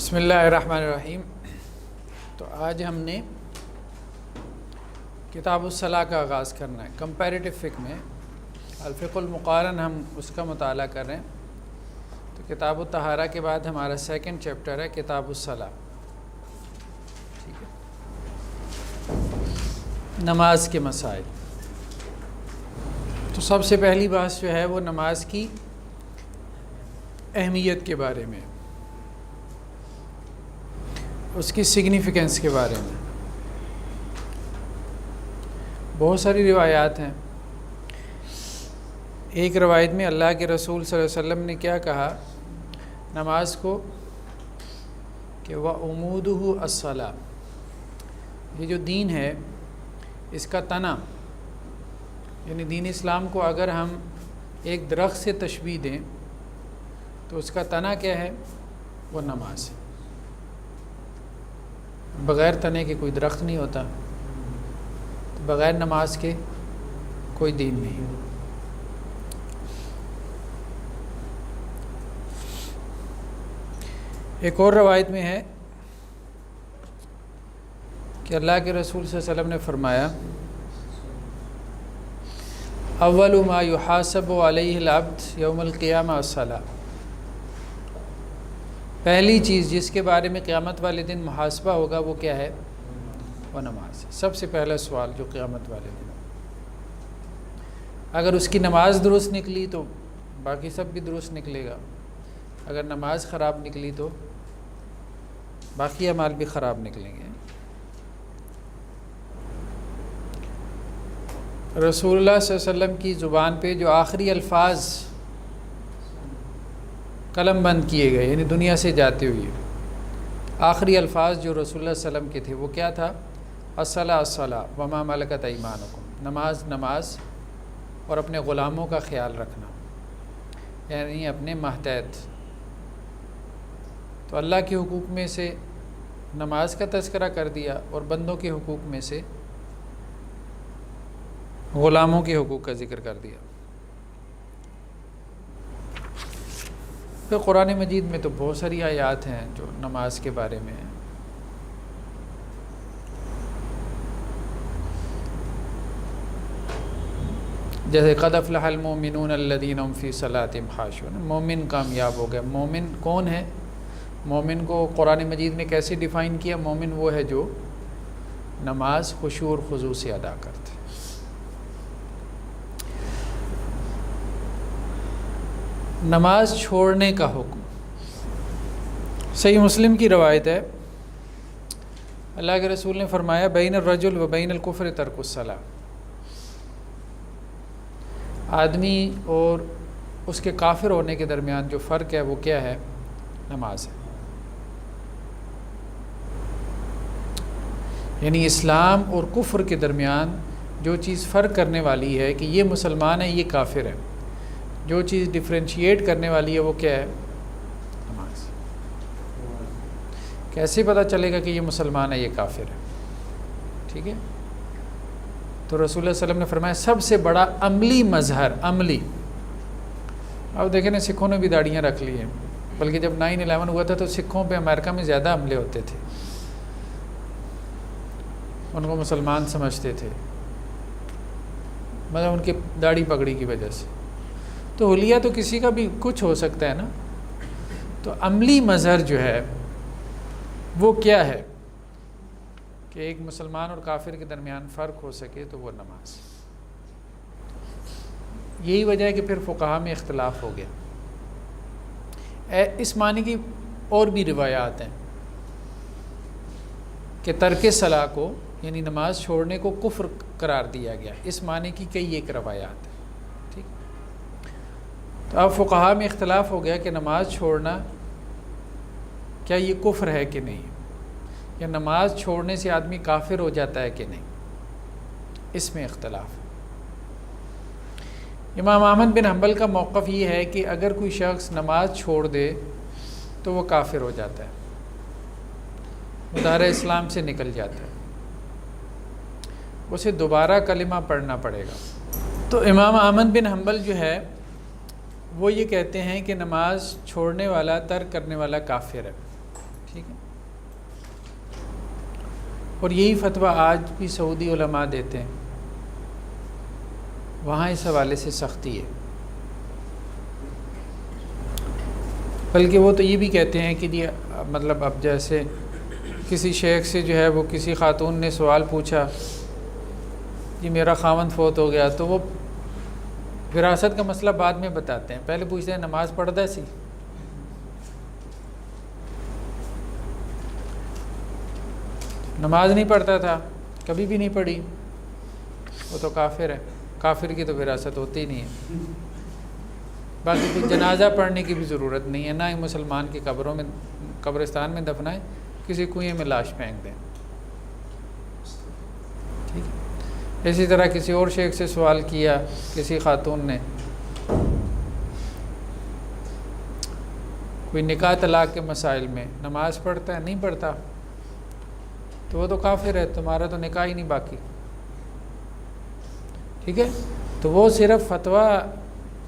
بسم اللہ الرحمن الرحیم۔ تو آج ہم نے کتاب الصلاۃ کا آغاز کرنا ہے۔ کمپیریٹیو فقہ میں الفقہ المقارن ہم اس کا مطالعہ کر رہے ہیں۔ تو کتاب الطہارہ کے بعد ہمارا سیکنڈ چیپٹر ہے کتاب الصلاۃ، ٹھیک ہے، نماز کے مسائل۔ تو سب سے پہلی بات جو ہے وہ نماز کی اہمیت کے بارے میں، اس کی سگنیفیکنس کے بارے میں۔ بہت ساری روایات ہیں۔ ایک روایت میں اللہ کے رسول صلی اللہ علیہ وسلم نے کیا کہا نماز کو کہ وَعُمُودُهُ الصَّلَاةُ، یہ جو دین ہے اس کا تنا، یعنی دین اسلام کو اگر ہم ایک درخت سے تشبیہ دیں تو اس کا تنا کیا ہے؟ وہ نماز ہے۔ بغیر تنے کے کوئی درخت نہیں ہوتا، بغیر نماز کے کوئی دین نہیں۔ ایک اور روایت میں ہے کہ اللہ کے رسول صلی اللہ علیہ وسلم نے فرمایا اول ما یحاسب علیہ العبد یوم القیامہ الصلاۃ، پہلی چیز جس کے بارے میں قیامت والے دن محاسبہ ہوگا وہ کیا ہے؟ وہ نماز ہے۔ سب سے پہلا سوال جو قیامت والے دن، اگر اس کی نماز درست نکلی تو باقی سب بھی درست نکلے گا، اگر نماز خراب نکلی تو باقی اعمال بھی خراب نکلیں گے۔ رسول اللہ صلی اللہ علیہ وسلم کی زبان پہ جو آخری الفاظ قلم بند کیے گئے، یعنی دنیا سے جاتے ہوئے آخری الفاظ جو رسول اللہ صلی اللہ علیہ وسلم کے تھے وہ کیا تھا؟ الصلاۃ الصلاۃ وما ملکت ایمانکم، نماز نماز اور اپنے غلاموں کا خیال رکھنا، یعنی اپنے ماتحت۔ تو اللہ کے حقوق میں سے نماز کا تذکرہ کر دیا اور بندوں کے حقوق میں سے غلاموں کے حقوق کا ذکر کر دیا۔ پھر قرآن مجید میں تو بہت ساری آیات ہیں جو نماز کے بارے میں ہیں۔ جیسے قد افلح المؤمنون الذین هم فی صلاتهم خاشعون، مومن کامیاب ہو گئے۔ مومن کون ہے؟ مومن کو قرآن مجید نے کیسے ڈیفائن کیا؟ مومن وہ ہے جو نماز خشوع اور خضوع سے ادا کرتے۔ نماز چھوڑنے کا حکم، صحیح مسلم کی روایت ہے، اللہ کے رسول نے فرمایا بین الرجل و بین الکفر ترک الصلاۃ، آدمی اور اس کے کافر ہونے کے درمیان جو فرق ہے وہ کیا ہے؟ نماز ہے۔ یعنی اسلام اور کفر کے درمیان جو چیز فرق کرنے والی ہے کہ یہ مسلمان ہے یہ کافر ہے، جو چیز ڈفرینشیٹ کرنے والی ہے وہ کیا ہے؟ نماز۔ کیسے پتہ چلے گا کہ یہ مسلمان ہے یہ کافر ہے؟ ٹھیک ہے، تو رسول اللہ صلی اللہ علیہ وسلم نے فرمایا سب سے بڑا عملی مظہر، عملی، اب دیکھیں نا سکھوں نے بھی داڑیاں رکھ لی ہیں، بلکہ جب 9/11 ہوا تھا تو سکھوں پہ امریکہ میں زیادہ حملے ہوتے تھے، ان کو مسلمان سمجھتے تھے، مطلب ان کی داڑھی پگڑی کی وجہ سے۔ تو حلیہ تو کسی کا بھی کچھ ہو سکتا ہے نا، تو عملی مظہر جو ہے وہ کیا ہے کہ ایک مسلمان اور کافر کے درمیان فرق ہو سکے تو وہ نماز۔ یہی وجہ ہے کہ پھر فقہا میں اختلاف ہو گیا۔ اس معنی کی اور بھی روایات ہیں کہ ترک صلاح کو یعنی نماز چھوڑنے کو کفر قرار دیا گیا، اس معنی کی کئی ایک روایات ہیں۔ تو اب فقہا میں اختلاف ہو گیا کہ نماز چھوڑنا کیا یہ کفر ہے کہ نہیں، یا نماز چھوڑنے سے آدمی کافر ہو جاتا ہے کہ نہیں، اس میں اختلاف ہے۔ امام احمد بن حنبل کا موقف یہ ہے کہ اگر کوئی شخص نماز چھوڑ دے تو وہ کافر ہو جاتا ہے، وہ دائرہ اسلام سے نکل جاتا ہے، اسے دوبارہ کلمہ پڑھنا پڑے گا۔ تو امام احمد بن حنبل جو ہے وہ یہ کہتے ہیں کہ نماز چھوڑنے والا، ترک کرنے والا کافر ہے، ٹھیک ہے. اور یہی فتویٰ آج بھی سعودی علماء دیتے ہیں، وہاں اس حوالے سے سختی ہے. بلکہ وہ تو یہ بھی کہتے ہیں کہ یہ مطلب اب جیسے کسی شیخ سے جو ہے وہ کسی خاتون نے سوال پوچھا کہ میرا خاوند فوت ہو گیا، تو وہ وراثت کا مسئلہ بعد میں بتاتے ہیں، پہلے پوچھتے ہیں نماز پڑھتا سی. نماز نہیں پڑھتا تھا، کبھی بھی نہیں پڑھی، وہ تو کافر ہے. کافر کی تو وراثت ہوتی ہی نہیں ہے. باقی پھر جنازہ پڑھنے کی بھی ضرورت نہیں ہے، نہ ہی مسلمان کی قبروں میں قبرستان میں دفنائیں، کسی کنویں میں لاش پھینک دیں. ٹھیک ہے. اسی طرح کسی اور شیخ سے سوال کیا کسی خاتون نے، کوئی نکاح طلاق کے مسائل میں، نماز پڑھتا ہے نہیں پڑھتا، تو وہ تو کافر ہے، تمہارا تو نکاح ہی نہیں باقی. ٹھیک ہے. تو وہ صرف فتویٰ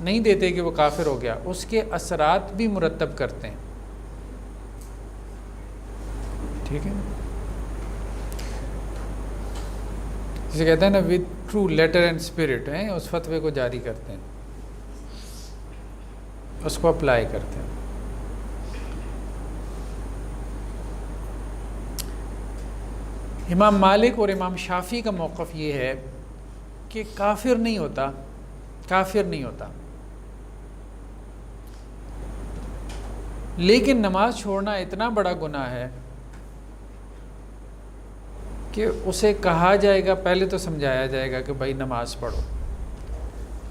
نہیں دیتے کہ وہ کافر ہو گیا، اس کے اثرات بھی مرتب کرتے ہیں. ٹھیک ہے. جسے کہتے ہیں نا with true letter and spirit, اس فتوے کو جاری کرتے ہیں، اس کو اپلائی کرتے ہیں. امام مالک اور امام شافعی کا موقف یہ ہے کہ کافر نہیں ہوتا، کافر نہیں ہوتا، لیکن نماز چھوڑنا اتنا بڑا گناہ ہے کہ اسے کہا جائے گا، پہلے تو سمجھایا جائے گا کہ بھائی نماز پڑھو،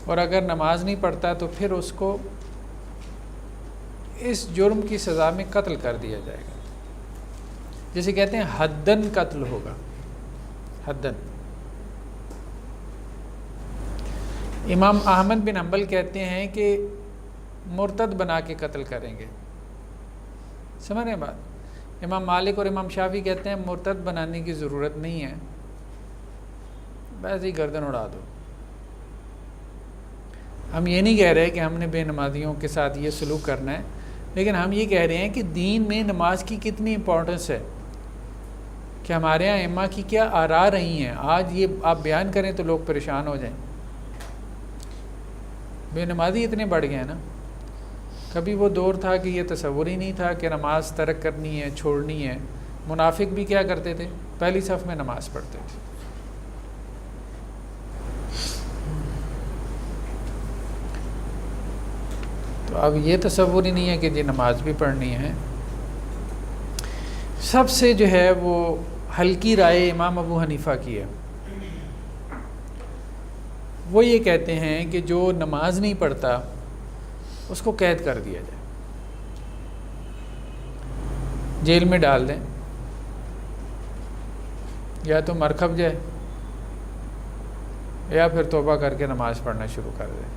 اور اگر نماز نہیں پڑھتا تو پھر اس کو اس جرم کی سزا میں قتل کر دیا جائے گا، جسے کہتے ہیں حدن قتل ہوگا، حدن. امام احمد بن حنبل کہتے ہیں کہ مرتد بنا کے قتل کریں گے. سمجھ رہے ہیں بات؟ امام مالک اور امام شافعی کہتے ہیں مرتد بنانے کی ضرورت نہیں ہے، بس ہی گردن اڑا دو. ہم یہ نہیں کہہ رہے کہ ہم نے بے نمازیوں کے ساتھ یہ سلوک کرنا ہے، لیکن ہم یہ کہہ رہے ہیں کہ دین میں نماز کی کتنی امپورٹنس ہے، کہ ہمارے یہاں ائمہ کی کیا آراء رہی ہیں. آج یہ آپ بیان کریں تو لوگ پریشان ہو جائیں. بے نمازی اتنے بڑھ گئے ہیں نا. کبھی وہ دور تھا کہ یہ تصور ہی نہیں تھا کہ نماز ترک کرنی ہے، چھوڑنی ہے. منافق بھی کیا کرتے تھے؟ پہلی صف میں نماز پڑھتے تھے. تو اب یہ تصور ہی نہیں ہے کہ جی نماز بھی پڑھنی ہے. سب سے جو ہے وہ ہلکی رائے امام ابو حنیفہ کی ہے. وہ یہ کہتے ہیں کہ جو نماز نہیں پڑھتا اس کو قید کر دیا جائے، جیل میں ڈال دیں، یا تو مرکب جائے یا پھر توبہ کر کے نماز پڑھنا شروع کر دیں.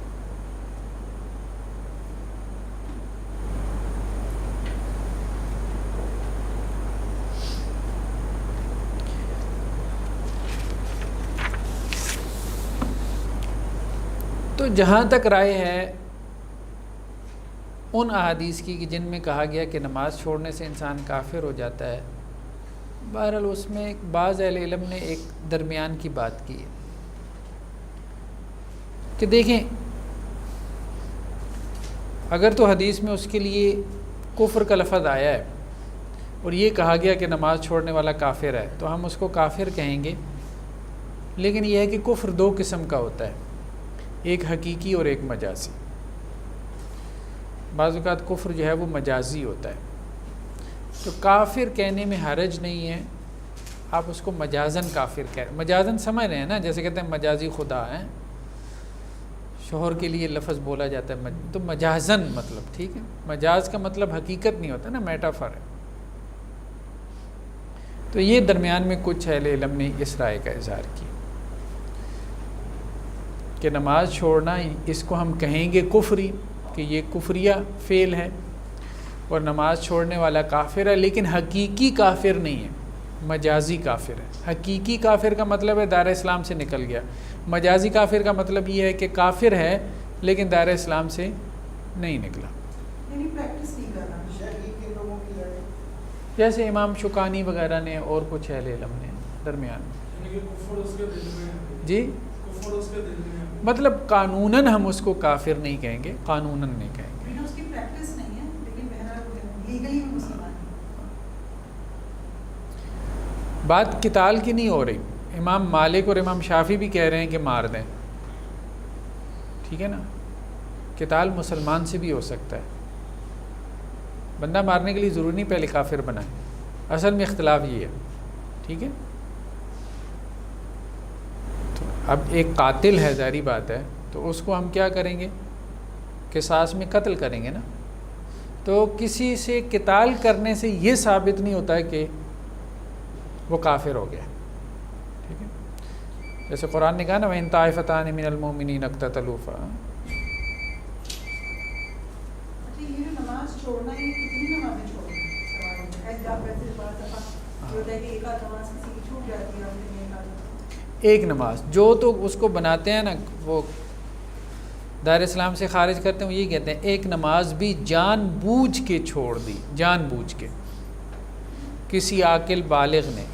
تو جہاں تک رائے ہے ان احادیث کی کہ جن میں کہا گیا کہ نماز چھوڑنے سے انسان کافر ہو جاتا ہے، بہرحال اس میں بعض اہل علم نے ایک درمیان کی بات کی ہے کہ دیکھیں اگر تو حدیث میں اس کے لیے کفر کا لفظ آیا ہے اور یہ کہا گیا کہ نماز چھوڑنے والا کافر ہے، تو ہم اس کو کافر کہیں گے. لیکن یہ ہے کہ کفر دو قسم کا ہوتا ہے، ایک حقیقی اور ایک مجازی. بعض اوقات کفر جو ہے وہ مجازی ہوتا ہے، تو کافر کہنے میں حرج نہیں ہے، آپ اس کو مجازن کافر کہہ، مجازن سمجھ رہے ہیں نا، جیسے کہتے ہیں مجازی خدا ہیں، شوہر کے لیے لفظ بولا جاتا ہے تو مجازن مطلب، ٹھیک ہے. مجاز کا مطلب حقیقت نہیں ہوتا نا، میٹافر ہے. تو یہ درمیان میں کچھ اہل علم نے اس رائے کا اظہار کیا کہ نماز چھوڑنا اس کو ہم کہیں گے کفری، کہ یہ کفریہ فعل ہے اور نماز چھوڑنے والا کافر ہے، لیکن حقیقی کافر نہیں ہے، مجازی کافر ہے. حقیقی کافر کا مطلب ہے دائرہ اسلام سے نکل گیا، مجازی کافر کا مطلب یہ ہے کہ کافر ہے لیکن دائرہ اسلام سے نہیں نکلا. جیسے امام شوکانی وغیرہ نے اور کچھ اہل علم نے درمیان میں. جی مطلب قانوناً ہم اس کو کافر نہیں کہیں گے، قانوناً نہیں کہیں گے. اس کی پریکٹس نہیں ہے لیکن بہرحال لیگلی مسلمان ہے. بات قتال کی نہیں ہو رہی. امام مالک اور امام شافعی بھی کہہ رہے ہیں کہ مار دیں، ٹھیک ہے نا. قتال مسلمان سے بھی ہو سکتا ہے، بندہ مارنے کے لیے ضروری نہیں پہلے کافر بنائے. اصل میں اختلاف یہ ہے، ٹھیک ہے. تو اب ایک قاتل ہے، ظاہری بات ہے، تو اس کو ہم کیا کریں گے؟ قصاص میں قتل کریں گے نا. تو کسی سے قتال کرنے سے یہ ثابت نہیں ہوتا ہے کہ وہ کافر ہو گیا، ٹھیک ہے. جیسے قرآن نے کہا نا وَإِن طَائِفَتَانِ مِنَ الْمُؤْمِنِينَ اقْتَتَلُوا یہ جو نماز چھوڑنا ہے، یہ کتنی نمازیں چھوڑنا ہے؟ جب ویسے بڑا دفعہ ہوتا ہے کہ ایک آدھ نماز کسی کی چھوٹ جاتی ہے، ایک نماز جو تو اس کو بناتے ہیں نا، وہ دائرہ اسلام سے خارج کرتے ہیں، وہ یہ کہتے ہیں ایک نماز بھی جان بوجھ کے چھوڑ دی، جان بوجھ کے، کسی عاقل بالغ نے،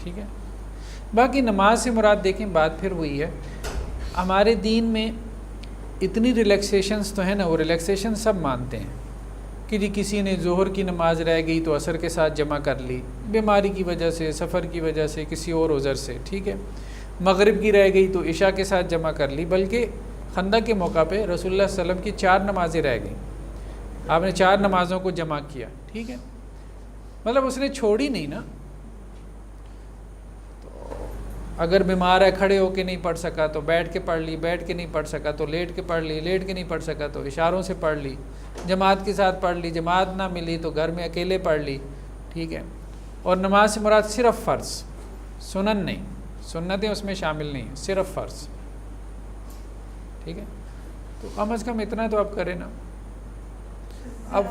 ٹھیک ہے. باقی نماز سے مراد دیکھیں بات پھر وہی ہے. ہمارے دین میں اتنی ریلیکسیشنز تو ہیں نا، وہ ریلیکسیشن سب مانتے ہیں کہ جی کسی نے ظہر کی نماز رہ گئی تو عصر کے ساتھ جمع کر لی، بیماری کی وجہ سے، سفر کی وجہ سے، کسی اور عذر سے، ٹھیک ہے. مغرب کی رہ گئی تو عشاء کے ساتھ جمع کر لی. بلکہ خندق کے موقع پہ رسول اللہ صلی اللہ علیہ وسلم کی 4 نمازیں رہ گئیں، آپ نے 4 نمازوں کو جمع کیا، ٹھیک ہے. مطلب اس نے چھوڑی نہیں نا. تو اگر بیمار ہے، کھڑے ہو کے نہیں پڑھ سکا تو بیٹھ کے پڑھ لی، بیٹھ کے نہیں پڑھ سکا تو لیٹ کے پڑھ لی، لیٹ کے نہیں پڑھ سکا تو اشاروں سے پڑھ لی، جماعت کے ساتھ پڑھ لی، جماعت نہ ملی تو گھر میں اکیلے پڑھ لی، ٹھیک ہے. اور نماز سے مراد صرف فرض، سنن نہیں، سنتیں اس میں شامل نہیں، صرف فرض، ٹھیک ہے. تو کم از کم اتنا تو آپ کریں نا. اب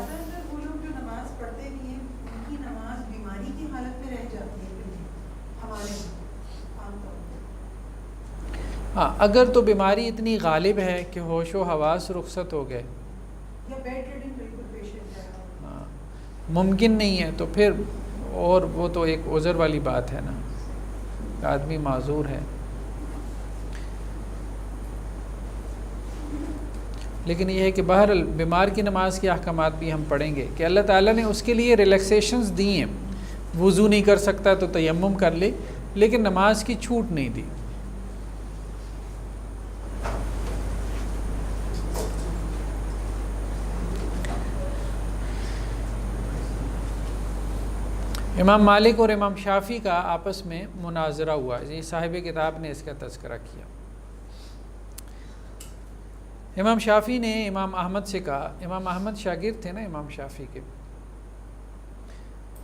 ہاں اگر تو بیماری اتنی غالب ہے کہ ہوش و حواس رخصت ہو گئے، ہاں ممکن نہیں ہے تو پھر اور وہ تو ایک عذر والی بات ہے نا، آدمی معذور ہے. لیکن یہ ہے کہ بہرحال بیمار کی نماز کے احکامات بھی ہم پڑھیں گے کہ اللہ تعالیٰ نے اس کے لیے ریلیکسیشنز دی ہیں. وضو نہیں کر سکتا تو تیمم کر لے، لیکن نماز کی چھوٹ نہیں دی. امام مالک اور امام شافعی کا آپس میں مناظرہ ہوا، یہ صاحب کتاب نے اس کا تذکرہ کیا. امام شافعی نے امام احمد سے کہا، امام احمد شاگرد تھے نا امام شافعی کے،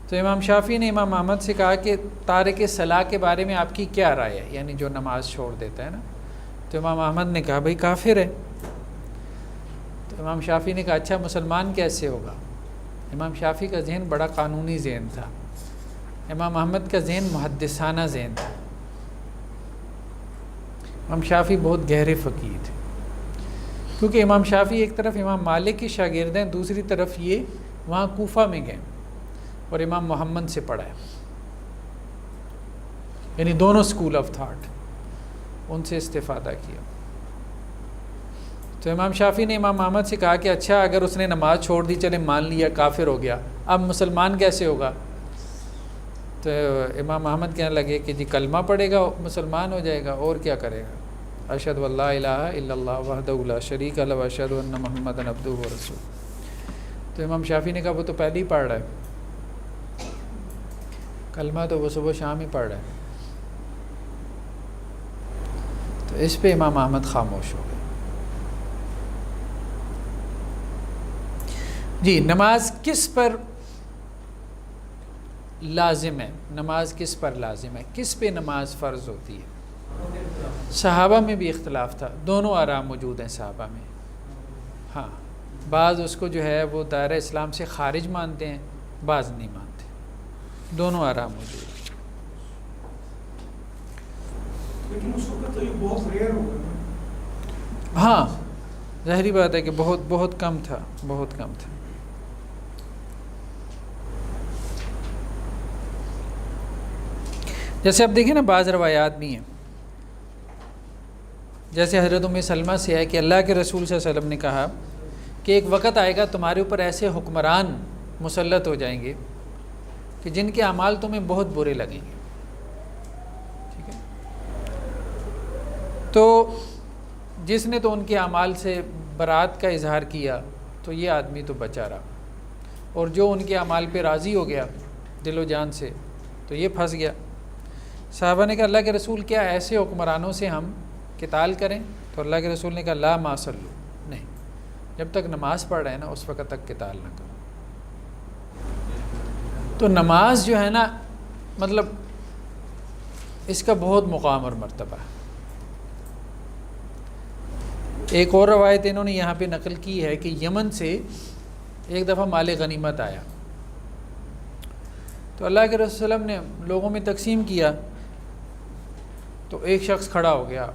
تو امام شافعی نے امام احمد سے کہا کہ تارک صلاح کے بارے میں آپ کی کیا رائے ہے، یعنی جو نماز چھوڑ دیتا ہے نا. تو امام احمد نے کہا بھائی کافر ہے. تو امام شافعی نے کہا اچھا مسلمان کیسے ہوگا؟ امام شافعی کا ذہن بڑا قانونی ذہن تھا، امام احمد کا ذہن محدثانہ ذہن تھا. امام شافعی بہت گہرے فقیہ تھے، کیونکہ امام شافعی ایک طرف امام مالک کی شاگرد ہیں، دوسری طرف یہ وہاں کوفہ میں گئے اور امام محمد سے پڑھا ہے، یعنی دونوں اسکول آف تھاٹ، ان سے استفادہ کیا. تو امام شافعی نے امام احمد سے کہا کہ اچھا اگر اس نے نماز چھوڑ دی، چلے مان لیا کافر ہو گیا، اب مسلمان کیسے ہوگا؟ تو امام احمد کہنے لگے کہ جی کلمہ پڑھے گا مسلمان ہو جائے گا، اور کیا کرے گا؟ اشہد ان لا الہ الا اللہ وحدہ لا شریک لہ واشہد ان محمدا عبدہ ورسولہ. تو امام شافعی نے کہا وہ تو پہلے ہی پڑھ رہا ہے کلمہ، تو وہ صبح شام ہی پڑھ رہا ہے. تو اس پہ امام احمد خاموش ہو گئے. جی نماز کس پر لازم ہے؟ نماز کس پر لازم ہے؟ کس پہ نماز فرض ہوتی ہے؟ صحابہ میں بھی اختلاف تھا، دونوں آراء موجود ہیں صحابہ میں. ہاں بعض اس کو جو ہے وہ دائرہ اسلام سے خارج مانتے ہیں، بعض نہیں مانتے، دونوں آراء موجود ہیں. لیکن اس وقت تو یہ بہت ریئر ہو گیا. ہاں ظاہری بات ہے کہ بہت کم تھا، بہت کم تھا. جیسے اب دیکھیں نا بعض روایات بھی ہیں، جیسے حضرت ام سلمہ سے ہے کہ اللہ کے رسول صلی اللہ علیہ وسلم نے کہا کہ ایک وقت آئے گا تمہارے اوپر ایسے حکمران مسلط ہو جائیں گے کہ جن کے اعمال تمہیں بہت برے لگیں گے، ٹھیک ہے؟ تو جس نے تو ان کے اعمال سے برات کا اظہار کیا تو یہ آدمی تو بچا رہا، اور جو ان کے اعمال پہ راضی ہو گیا دل و جان سے تو یہ پھنس گیا۔ صحابہ نے کہا اللہ کے رسول کیا ایسے حکمرانوں سے ہم قتال کریں؟ تو اللہ کے رسول نے کہا لا ما صلو، نہیں، جب تک نماز پڑھ رہے ہیں نا اس وقت تک قتال نہ کرو۔ تو نماز جو ہے نا مطلب اس کا بہت مقام اور مرتبہ ہے۔ ایک اور روایت انہوں نے یہاں پہ نقل کی ہے کہ یمن سے ایک دفعہ مال غنیمت آیا، تو اللہ کے رسول صلی اللہ علیہ وسلم نے لوگوں میں تقسیم کیا، تو ایک شخص کھڑا ہو گیا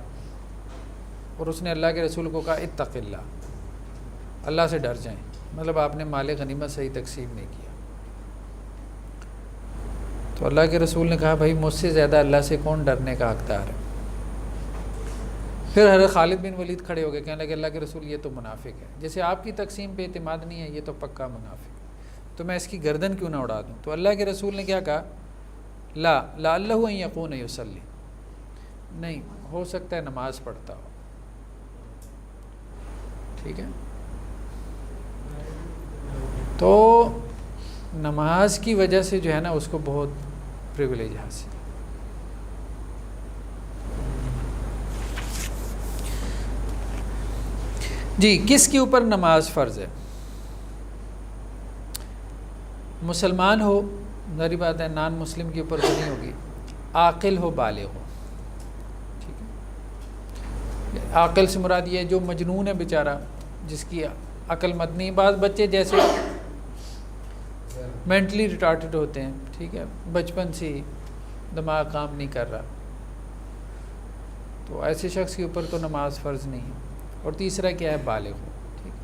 اور اس نے اللہ کے رسول کو کہا اتق اللہ، اللہ سے ڈر جائیں، مطلب آپ نے مال غنیمت صحیح تقسیم نہیں کیا۔ تو اللہ کے رسول نے کہا بھائی مجھ سے زیادہ اللہ سے کون ڈرنے کا حقدار ہے؟ پھر حضرت خالد بن ولید کھڑے ہو گئے، کہنے لگے اللہ کے رسول یہ تو منافق ہے، جیسے آپ کی تقسیم پہ اعتماد نہیں ہے یہ تو پکا منافق ہے، تو میں اس کی گردن کیوں نہ اڑا دوں؟ تو اللہ کے رسول نے کیا کہا لعلہ ان یکون یصلی، نہیں ہو سکتا ہے نماز پڑھتا ہو، ٹھیک ہے؟ تو نماز کی وجہ سے جو ہے نا اس کو بہت پریویلیج حاصل۔ جی کس کے اوپر نماز فرض ہے؟ مسلمان ہو، ظاہری بات ہے نان مسلم کے اوپر تو نہیں ہوگی، عاقل ہو، بالغ ہو، ٹھیک ہے؟ عاقل سے مراد یہ ہے جو مجنون ہے بیچارہ، جس کی عقل مند نہیں، بعض بچے جیسے مینٹلی ریٹارڈڈ ہوتے ہیں، ٹھیک ہے، بچپن سے ہی دماغ کام نہیں کر رہا، تو ایسے شخص کے اوپر تو نماز فرض نہیں ہے۔ اور تیسرا کیا ہے؟ بالغ ہو، ٹھیک ہے؟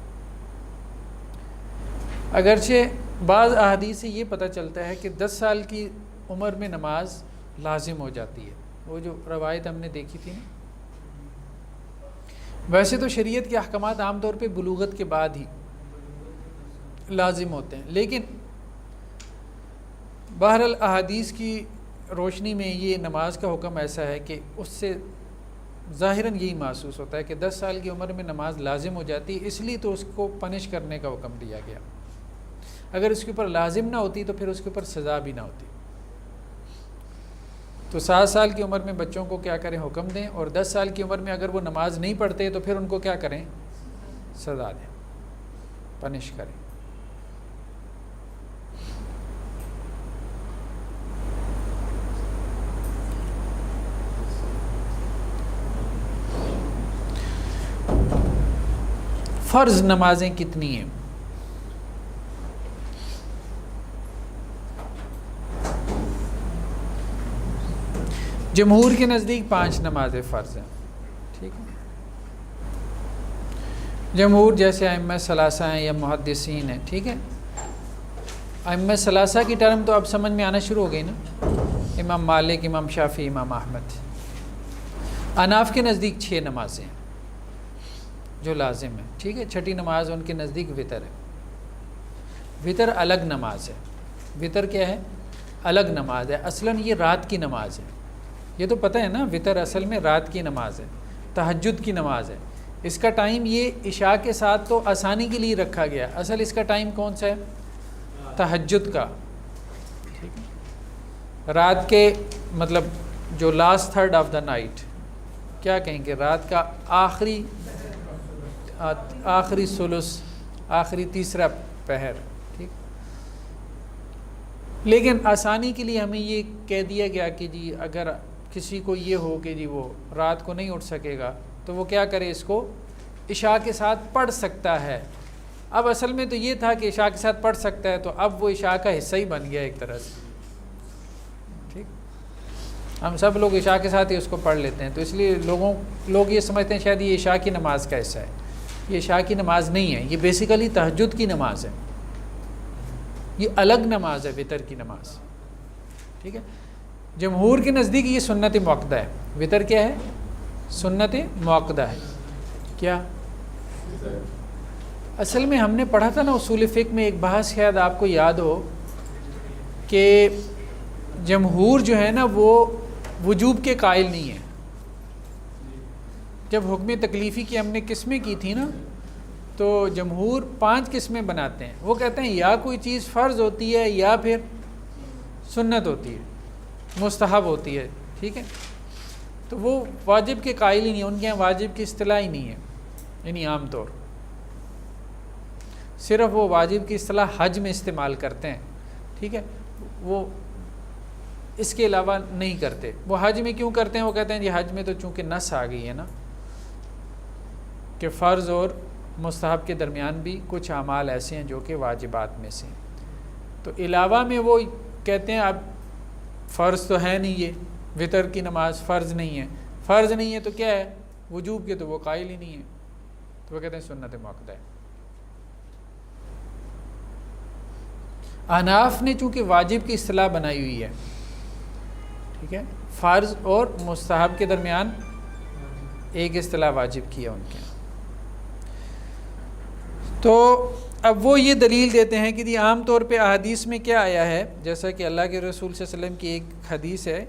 اگرچہ بعض احادیث سے یہ پتہ چلتا ہے کہ 10 سال کی عمر میں نماز لازم ہو جاتی ہے، وہ جو روایت ہم نے دیکھی تھی نا۔ ویسے تو شریعت کے احکامات عام طور پہ بلوغت کے بعد ہی لازم ہوتے ہیں، لیکن بہرحال احادیث کی روشنی میں یہ نماز کا حکم ایسا ہے کہ اس سے ظاہراً یہی محسوس ہوتا ہے کہ 10 سال کی عمر میں نماز لازم ہو جاتی ہے، اس لیے تو اس کو پنش کرنے کا حکم دیا گیا۔ اگر اس کے اوپر لازم نہ ہوتی تو پھر اس کے اوپر سزا بھی نہ ہوتی۔ تو 7 سال کی عمر میں بچوں کو کیا کریں؟ حکم دیں، اور 10 سال کی عمر میں اگر وہ نماز نہیں پڑھتے تو پھر ان کو کیا کریں؟ سزا دیں، پنش کریں۔ فرض نمازیں کتنی ہیں؟ جمہور کے نزدیک 5 نمازیں فرض ہیں، ٹھیک ہے؟ جمہور جیسے ائمہ ثلاثہ ہیں یا محدثین ہیں، ٹھیک ہے؟ ائمہ ثلاثہ کی ٹرم تو اب سمجھ میں آنا شروع ہو گئی نا، امام مالک، امام شافعی، امام احمد۔ اناف کے نزدیک 6 نمازیں ہیں جو لازم ہے، ٹھیک ہے؟ چھٹی نماز ان کے نزدیک وطر ہے۔ وطر الگ نماز ہے۔ وطر کیا ہے؟ الگ نماز ہے، اصلاً یہ رات کی نماز ہے، یہ تو پتہ ہے نا، وطر اصل میں رات کی نماز ہے، تہجد کی نماز ہے۔ اس کا ٹائم یہ عشاء کے ساتھ تو آسانی کے لیے رکھا گیا، اصل اس کا ٹائم کون سا ہے؟ تہجد کا، ٹھیک ہے؟ رات کے مطلب جو last third of the night, کیا کہیں گے؟ رات کا آخری ثلث، آخری تیسرا پہر، ٹھیک۔ لیکن آسانی کے لیے ہمیں یہ کہہ دیا گیا کہ جی اگر کسی کو یہ ہو کہ جی وہ رات کو نہیں اٹھ سکے گا تو وہ کیا کرے؟ اس کو عشاء کے ساتھ پڑھ سکتا ہے۔ اب اصل میں تو یہ تھا کہ عشاء کے ساتھ پڑھ سکتا ہے، تو اب وہ عشاء کا حصہ ہی بن گیا ایک طرح سے، ٹھیک۔ ہم سب لوگ عشاء کے ساتھ ہی اس کو پڑھ لیتے ہیں، تو اس لیے لوگ یہ سمجھتے ہیں شاید یہ عشاء کی نماز کا حصہ ہے۔ یہ عشاء کی نماز نہیں ہے، یہ بیسیکلی تہجد کی نماز ہے، یہ الگ نماز ہے، وطر کی نماز، ٹھیک ہے۔ جمہور کے نزدیک یہ سنت مؤکدہ ہے. وطر کیا ہے؟ سنت مؤکدہ ہے. کیا اصل میں ہم نے پڑھا تھا نا اصول فقہ میں ایک بحث، شاید آپ کو یاد ہو کہ جمہور جو ہے نا وہ وجوب کے قائل نہیں ہے. جب حکم تکلیفی کی ہم نے قسمیں کی تھی نا تو جمہور 5 قسمیں بناتے ہیں. وہ کہتے ہیں یا کوئی چیز فرض ہوتی ہے یا پھر سنت ہوتی ہے، مستحب ہوتی ہے. ٹھیک ہے، تو وہ واجب کے قائل ہی نہیں ہے. ان کے یہاں واجب کی اصطلاح ہی نہیں ہے، یعنی عام طور صرف وہ واجب کی اصطلاح حج میں استعمال کرتے ہیں. ٹھیک ہے، وہ اس کے علاوہ نہیں کرتے. وہ حج میں کیوں کرتے ہیں؟ وہ کہتے ہیں جی حج میں تو چونکہ نص آ گئی ہے نا کہ فرض اور مستحب کے درمیان بھی کچھ اعمال ایسے ہیں جو کہ واجبات میں سے ہیں. تو علاوہ میں وہ کہتے ہیں اب فرض تو ہے نہیں، یہ وطر کی نماز فرض نہیں ہے. فرض نہیں ہے تو کیا ہے؟ وجوب کے تو وہ قائل ہی نہیں ہے، تو وہ کہتے ہیں سنت مؤکدہ ہے. احناف نے چونکہ واجب کی اصطلاح بنائی ہوئی ہے، ٹھیک ہے، فرض اور مستحب کے درمیان ایک اصطلاح واجب کی ہے ان کے. تو اب وہ یہ دلیل دیتے ہیں کہ عام طور پہ احادیث میں کیا آیا ہے، جیسا کہ اللہ کے رسول صلی اللہ علیہ وسلم کی ایک حدیث ہے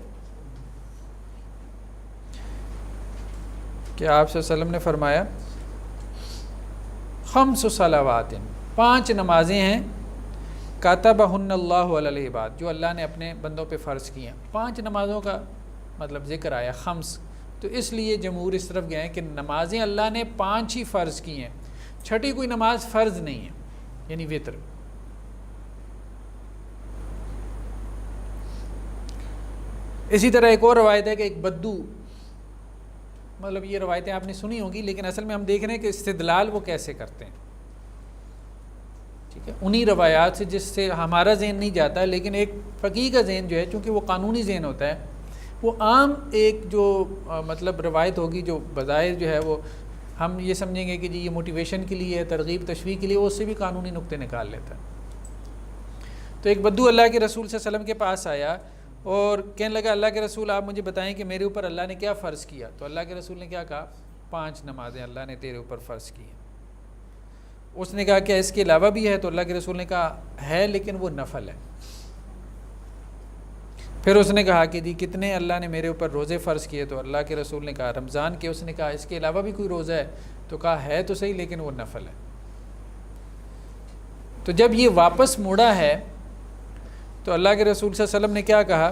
کہ آپ صلی اللہ علیہ وسلم نے فرمایا 5 صلوات، 5 نمازیں ہیں کاتبہن اللہ علی العباد، جو اللہ نے اپنے بندوں پہ فرض کی ہیں. 5 نمازوں کا مطلب ذکر آیا 5، تو اس لیے جمہور اس طرف گئے ہیں کہ نمازیں اللہ نے 5 ہی فرض کی ہیں، چھٹی کوئی نماز فرض نہیں ہے، یعنی وطر. اسی طرح ایک اور روایت ہے کہ ایک بدو، مطلب یہ روایتیں آپ نے سنی ہوں گی لیکن اصل میں ہم دیکھ رہے ہیں کہ استدلال وہ کیسے کرتے ہیں. ٹھیک ہے، انہی روایات سے جس سے ہمارا ذہن نہیں جاتا، لیکن ایک فقیہ کا ذہن جو ہے چونکہ وہ قانونی ذہن ہوتا ہے، وہ عام ایک جو مطلب روایت ہوگی جو بظاہر جو ہے وہ ہم یہ سمجھیں گے کہ جی یہ موٹیویشن کے لیے ہے، ترغیب تشویق کے لیے، وہ اس سے بھی قانونی نقطے نکال لیتا ہے. تو ایک بدو اللہ کے رسول صلی اللہ علیہ وسلم کے پاس آیا اور کہنے لگا اللہ کے رسول آپ مجھے بتائیں کہ میرے اوپر اللہ نے کیا فرض کیا. تو اللہ کے رسول نے کیا کہا؟ 5 نمازیں اللہ نے تیرے اوپر فرض کی ہیں. اس نے کہا کہ اس کے علاوہ بھی ہے؟ تو اللہ کے رسول نے کہا ہے لیکن وہ نفل ہے. پھر اس نے کہا کہ جی کتنے اللہ نے میرے اوپر روزے فرض کیے؟ تو اللہ کے رسول نے کہا رمضان کے. اس نے کہا اس کے علاوہ بھی کوئی روزہ ہے؟ تو کہا ہے تو صحیح لیکن وہ نفل ہے. تو جب یہ واپس موڑا ہے تو اللہ کے رسول صلی اللہ علیہ وسلم نے کیا کہا؟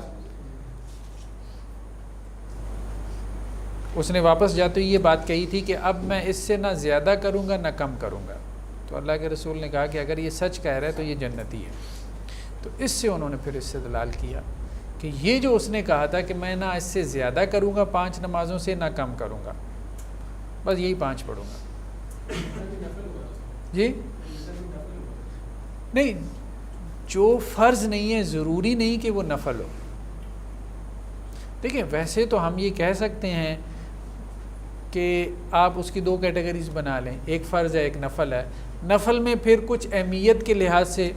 اس نے واپس جاتے ہوئے یہ بات کہی تھی کہ اب میں اس سے نہ زیادہ کروں گا نہ کم کروں گا. تو اللہ کے رسول نے کہا کہ اگر یہ سچ کہہ رہا ہے تو یہ جنتی ہے. تو اس سے انہوں نے پھر استدلال کیا کہ یہ جو اس نے کہا تھا کہ میں نہ اس سے زیادہ کروں گا 5 نمازوں سے نہ کم کروں گا، بس یہی 5 پڑھوں گا. جی نہیں، جو فرض نہیں ہے ضروری نہیں کہ وہ نفل ہو. دیکھیں ویسے تو ہم یہ کہہ سکتے ہیں کہ آپ اس کی 2 کیٹیگریز بنا لیں، ایک فرض ہے ایک نفل ہے. نفل میں پھر کچھ اہمیت کے لحاظ سے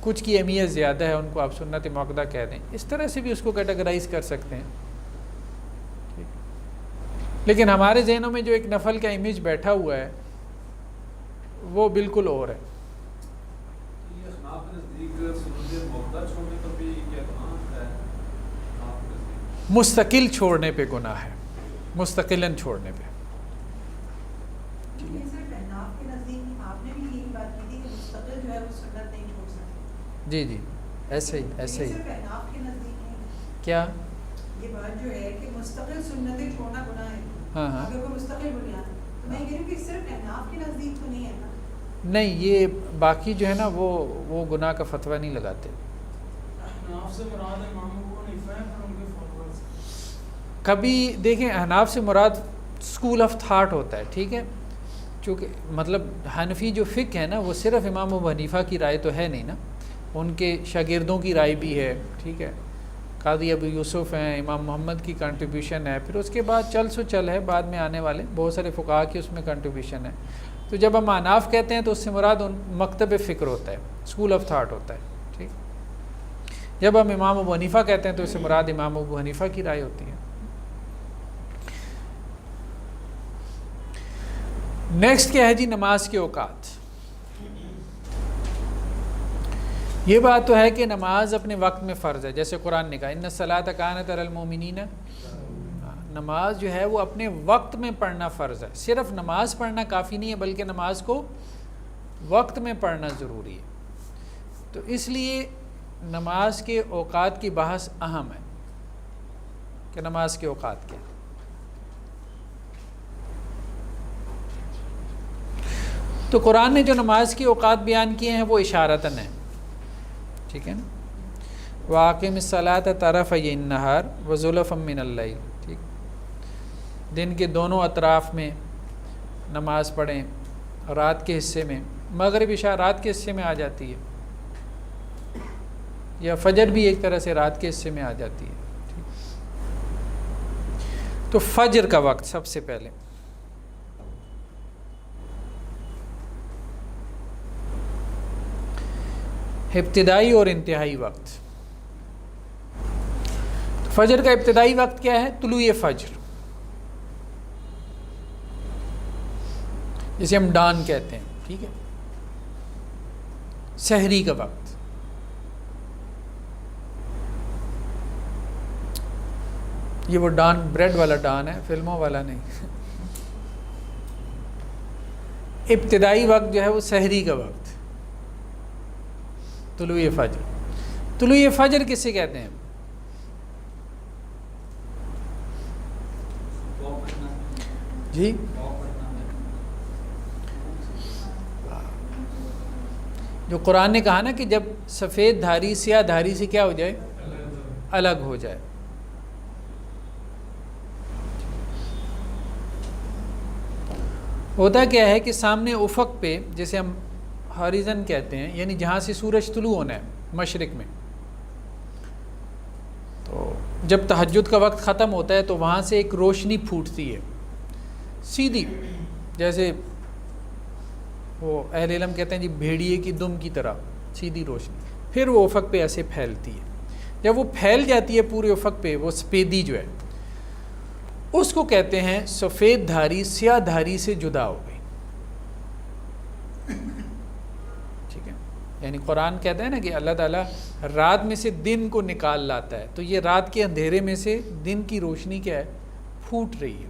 کچھ کی اہمیت زیادہ ہے، ان کو آپ سنت مؤکدہ کہہ دیں. اس طرح سے بھی اس کو کیٹیگرائز کر سکتے ہیں. لیکن ہمارے ذہنوں میں جو ایک نفل کا امیج بیٹھا ہوا ہے وہ بالکل اور ہے. مستقل چھوڑنے پہ گناہ ہے، مستقلاً چھوڑنے پہ. جی جی ایسے ہی ایسے ہی. کیا یہ بات جو ہے کہ مستقل سنتیں چھوڑنا گناہ ہے؟ ہاں ہاں اگر کوئی مستقل بنیاد ہے تو میں کہہ رہی ہوں کہ صرف احناف کے نزدیک تو نہیں ہے نا. نہیں، یہ باقی جو ہے نا وہ گناہ کا فتویٰ نہیں لگاتے. احناف سے مراد امام ابو حنیفہ ہیں اور ان کے فالوورز. کبھی دیکھیں احناف سے مراد اسکول آف تھاٹ ہوتا ہے، ٹھیک ہے، چونکہ مطلب حنفی جو فقہ ہے نا وہ صرف امام ابو حنیفہ کی رائے تو ہے نہیں نا، ان کے شاگردوں کی رائے بھی ہے. ٹھیک ہے، قاضی ابو یوسف ہیں، امام محمد کی کنٹریبیوشن ہے، پھر اس کے بعد چل ہے بعد میں آنے والے بہت سارے فقہا کی اس میں کنٹریبیوشن ہے. تو جب ہم احناف کہتے ہیں تو اس سے مراد ان مکتب فکر ہوتا ہے، اسکول آف تھاٹ ہوتا ہے. ٹھیک، جب ہم امام ابو حنیفہ کہتے ہیں تو اس سے مراد امام ابو حنیفہ کی رائے ہوتی ہے۔ نیکسٹ کیا ہے جی؟ نماز کے اوقات۔ یہ بات تو ہے کہ نماز اپنے وقت میں فرض ہے، جیسے قرآن نے کہا ان الصلاۃ کانت علی المؤمنین، نماز جو ہے وہ اپنے وقت میں پڑھنا فرض ہے۔ صرف نماز پڑھنا کافی نہیں ہے، بلکہ نماز کو وقت میں پڑھنا ضروری ہے۔ تو اس لیے نماز کے اوقات کی بحث اہم ہے کہ نماز کے اوقات کیا۔ تو قرآن نے جو نماز کے اوقات بیان کیے ہیں وہ اشارتاً ہیں، ٹھیک ہے نا؟ وَأَقِمِ الصَّلَاةَ طَرَفَيِ النَّهَارِ وَزُلَفًا مِّنَ اللَّيْلِ، ٹھیک، دن کے دونوں اطراف میں نماز پڑھیں، رات کے حصے میں، مغرب عشاء رات کے حصے میں آ جاتی ہے، یا فجر بھی ایک طرح سے رات کے حصے میں آ جاتی ہے، ٹھیک۔ تو فجر کا وقت سب سے پہلے، ابتدائی اور انتہائی وقت۔ فجر کا ابتدائی وقت کیا ہے؟ طلوع فجر، جسے ہم ڈان کہتے ہیں، ٹھیک ہے، سحری کا وقت۔ یہ وہ ڈان بریڈ والا ڈان ہے، فلموں والا نہیں۔ ابتدائی وقت جو ہے وہ سحری کا وقت، طلوع فجر۔ طلوع فجر کسے کہتے ہیں؟ جی جو قرآن نے کہا نا کہ جب سفید دھاری سیاہ دھاری سے کیا ہو جائے؟ الگ ہو جائے۔ ہوتا کیا ہے کہ سامنے افق پہ، جیسے ہم ہاریزن کہتے ہیں، یعنی جہاں سے سورج طلوع ہونا ہے مشرق میں، تو جب تہجد کا وقت ختم ہوتا ہے تو وہاں سے ایک روشنی پھوٹتی ہے سیدھی، جیسے وہ اہل علم کہتے ہیں جی بھیڑیے کی دم کی طرح سیدھی روشنی، پھر وہ افق پہ ایسے پھیلتی ہے۔ جب وہ پھیل جاتی ہے پورے افق پہ، وہ سپیدی جو ہے اس کو کہتے ہیں سفید دھاری سیاہ دھاری سے جدا ہو گئی، ٹھیک ہے۔ یعنی قرآن کہتا ہے نا کہ اللہ تعالیٰ رات میں سے دن کو نکال لاتا ہے، تو یہ رات کے اندھیرے میں سے دن کی روشنی کیا ہے؟ پھوٹ رہی ہے۔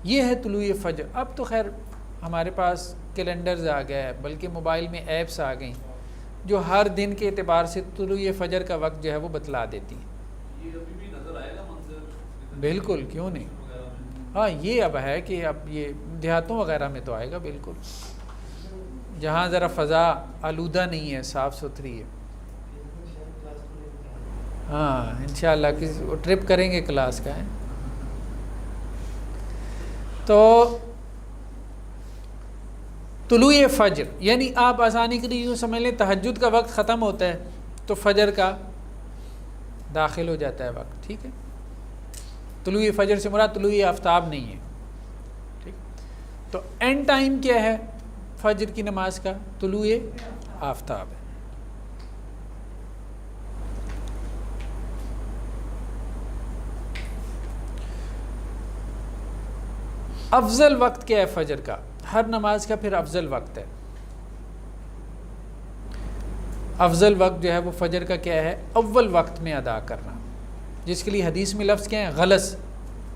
یہ ہے طلوع فجر۔ اب تو خیر ہمارے پاس کیلنڈرز آ گیا ہے، بلکہ موبائل میں ایپس آ گئیں جو ہر دن کے اعتبار سے طلوع فجر کا وقت جو ہے وہ بتلا دیتی ہیں۔ یہ ابھی بھی نظر آئے گا منظر؟ بالکل، کیوں نہیں۔ ہاں یہ اب ہے کہ اب یہ دیہاتوں وغیرہ میں تو آئے گا، بالکل، جہاں ذرا فضا آلودہ نہیں ہے، صاف ستھری ہے۔ ہاں انشاءاللہ کسی ٹرپ کریں گے کلاس کا ہے۔ تو طلوع فجر یعنی آپ آسانی کے لیے یوں سمجھ لیں تہجد کا وقت ختم ہوتا ہے تو فجر کا داخل ہو جاتا ہے وقت، ٹھیک ہے۔ طلوع فجر سے مراد طلوع آفتاب نہیں ہے، ٹھیک۔ تو اینڈ ٹائم کیا ہے فجر کی نماز کا؟ طلوع آفتاب ہے۔ افضل وقت کیا ہے فجر کا؟ ہر نماز کا پھر افضل وقت ہے۔ افضل وقت جو ہے وہ فجر کا کیا ہے؟ اول وقت میں ادا کرنا، جس کے لیے حدیث میں لفظ کیا ہے؟ غلس،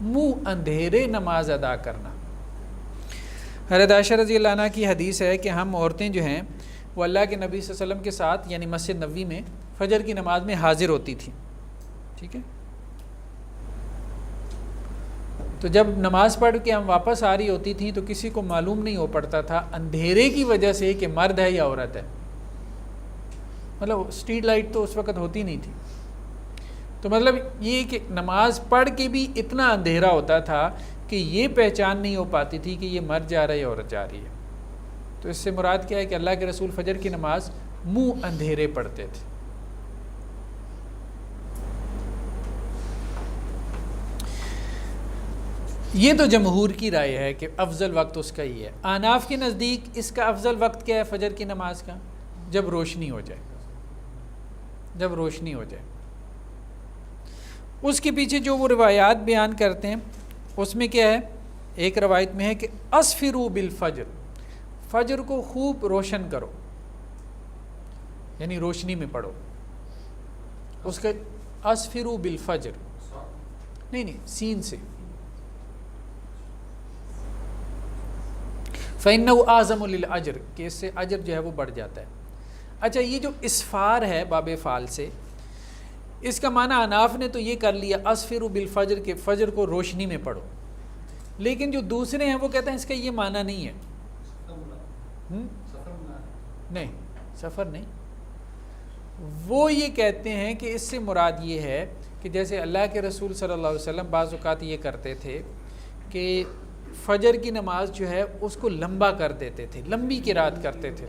منہ اندھیرے نماز ادا کرنا۔ حضرت عائشہ رضی اللہ عنہ کی حدیث ہے کہ ہم عورتیں جو ہیں وہ اللہ کے نبی صلی اللہ علیہ وسلم کے ساتھ یعنی مسجد نبوی میں فجر کی نماز میں حاضر ہوتی تھیں، ٹھیک ہے۔ تو جب نماز پڑھ کے ہم واپس آ رہی ہوتی تھیں تو کسی کو معلوم نہیں ہو پڑتا تھا اندھیرے کی وجہ سے کہ مرد ہے یا عورت ہے، مطلب اسٹریٹ لائٹ تو اس وقت ہوتی نہیں تھی، تو مطلب یہ کہ نماز پڑھ کے بھی اتنا اندھیرا ہوتا تھا کہ یہ پہچان نہیں ہو پاتی تھی کہ یہ مرد جا رہا ہے یا عورت جا رہی ہے۔ تو اس سے مراد کیا ہے کہ اللہ کے رسول فجر کی نماز منہ اندھیرے پڑھتے تھے۔ یہ تو جمہور کی رائے ہے کہ افضل وقت اس کا ہی ہے۔ احناف کے نزدیک اس کا افضل وقت کیا ہے فجر کی نماز کا؟ جب روشنی ہو جائے، جب روشنی ہو جائے. اس کے پیچھے جو وہ روایات بیان کرتے ہیں اس میں کیا ہے، ایک روایت میں ہے کہ اسفروا بالفجر، فجر کو خوب روشن کرو، یعنی روشنی میں پڑھو. اس کا اسفروا بالفجر نہیں سین سے، فإنه اعظم للأجر، کہ اس سے اجر جو ہے وہ بڑھ جاتا ہے. اچھا یہ جو اسفار ہے باب فعال سے، اس کا معنی اناف نے تو یہ کر لیا اسفروا بالفجر کہ فجر کو روشنی میں پڑھو، لیکن جو دوسرے ہیں وہ کہتے ہیں اس کا یہ معنی نہیں ہے. نہیں سفر نہیں، وہ یہ کہتے ہیں کہ اس سے مراد یہ ہے کہ جیسے اللہ کے رسول صلی اللہ علیہ وسلم بعض اوقات یہ کرتے تھے کہ فجر کی نماز جو ہے اس کو لمبا کر دیتے تھے، لمبی قرات کرتے تھے،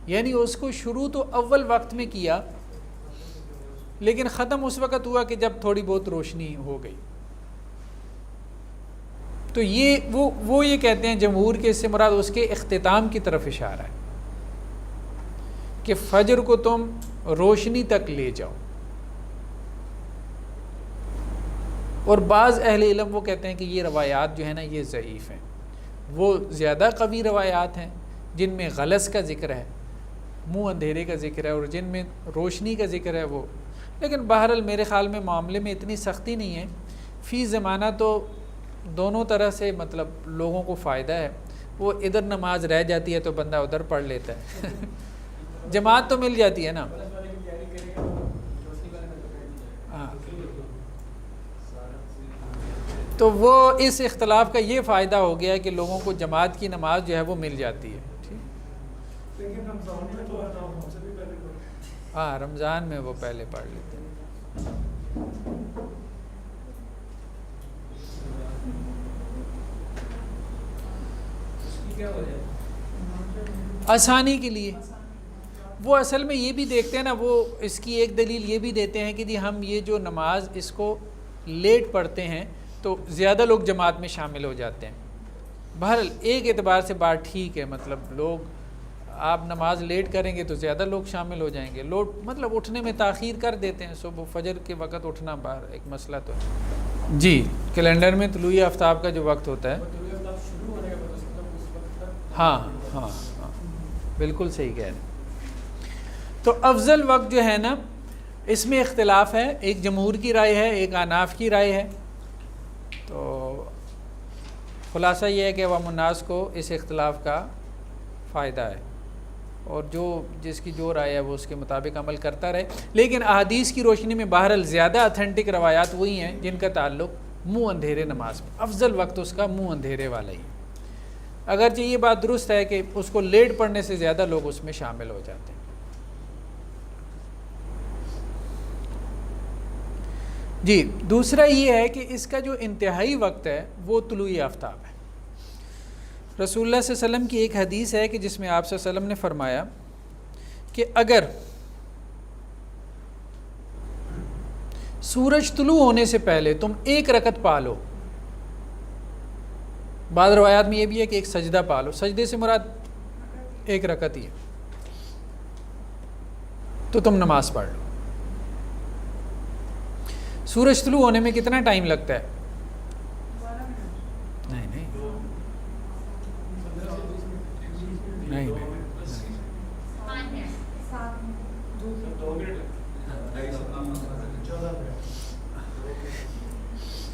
یعنی اس کو شروع تو اول وقت میں کیا لیکن ختم اس وقت ہوا کہ جب تھوڑی بہت روشنی ہو گئی. تو یہ وہ یہ کہتے ہیں جمہور کے، اس سے مراد اس کے اختتام کی طرف اشارہ ہے کہ فجر کو تم روشنی تک لے جاؤ. اور بعض اہل علم وہ کہتے ہیں کہ یہ روایات جو ہیں نا یہ ضعیف ہیں، وہ زیادہ قوی روایات ہیں جن میں غلس کا ذکر ہے، منہ اندھیرے کا ذکر ہے، اور جن میں روشنی کا ذکر ہے وہ. لیکن بہرحال میرے خیال میں معاملے میں اتنی سختی نہیں ہے، فی زمانہ تو دونوں طرح سے مطلب لوگوں کو فائدہ ہے. وہ ادھر نماز رہ جاتی ہے تو بندہ ادھر پڑھ لیتا ہے جماعت تو مل جاتی ہے نا. ہاں تو وہ اس اختلاف کا یہ فائدہ ہو گیا ہے کہ لوگوں کو جماعت کی نماز جو ہے وہ مل جاتی ہے. ہاں رمضان میں وہ پہلے پڑھ لیتے ہیں. آسانی کے لیے وہ اصل میں یہ بھی دیکھتے ہیں نا، وہ اس کی ایک دلیل یہ بھی دیتے ہیں کہ جی ہم یہ جو نماز اس کو لیٹ پڑھتے ہیں تو زیادہ لوگ جماعت میں شامل ہو جاتے ہیں. بہرحال ایک اعتبار سے بات ٹھیک ہے، مطلب لوگ آپ نماز لیٹ کریں گے تو زیادہ لوگ شامل ہو جائیں گے. مطلب اٹھنے میں تاخیر کر دیتے ہیں، صبح فجر کے وقت اٹھنا باہر ایک مسئلہ تو ہے. جی کیلنڈر میں طلوع آفتاب کا جو وقت ہوتا ہے، ہاں ہاں ہاں بالکل صحیح کہہ رہے ہیں. تو افضل وقت جو ہے نا اس میں اختلاف ہے، ایک جمہور کی رائے ہے، ایک اناف کی رائے ہے. تو خلاصہ یہ ہے کہ عوام الناس کو اس اختلاف کا فائدہ ہے، اور جس کی جو رائے ہے وہ اس کے مطابق عمل کرتا رہے. لیکن احادیث کی روشنی میں بہرحال زیادہ اتھینٹک روایات وہی ہیں جن کا تعلق منہ اندھیرے نماز میں، افضل وقت اس کا منہ اندھیرے والا ہی ہے. اگرچہ یہ بات درست ہے کہ اس کو لیٹ پڑھنے سے زیادہ لوگ اس میں شامل ہو جاتے ہیں. جی دوسرا یہ ہے کہ اس کا جو انتہائی وقت ہے وہ طلوع آفتاب ہے. رسول اللہ صلی اللہ علیہ وسلم کی ایک حدیث ہے کہ جس میں آپ صلی اللہ علیہ وسلم نے فرمایا کہ اگر سورج طلوع ہونے سے پہلے تم ایک رکعت پا لو، بعض روایات میں یہ بھی ہے کہ ایک سجدہ پا لو، سجدے سے مراد ایک رکعت ہی ہے، تو تم نماز پڑھ لو. سورج طلوع ہونے میں کتنا ٹائم لگتا ہے؟ نہیں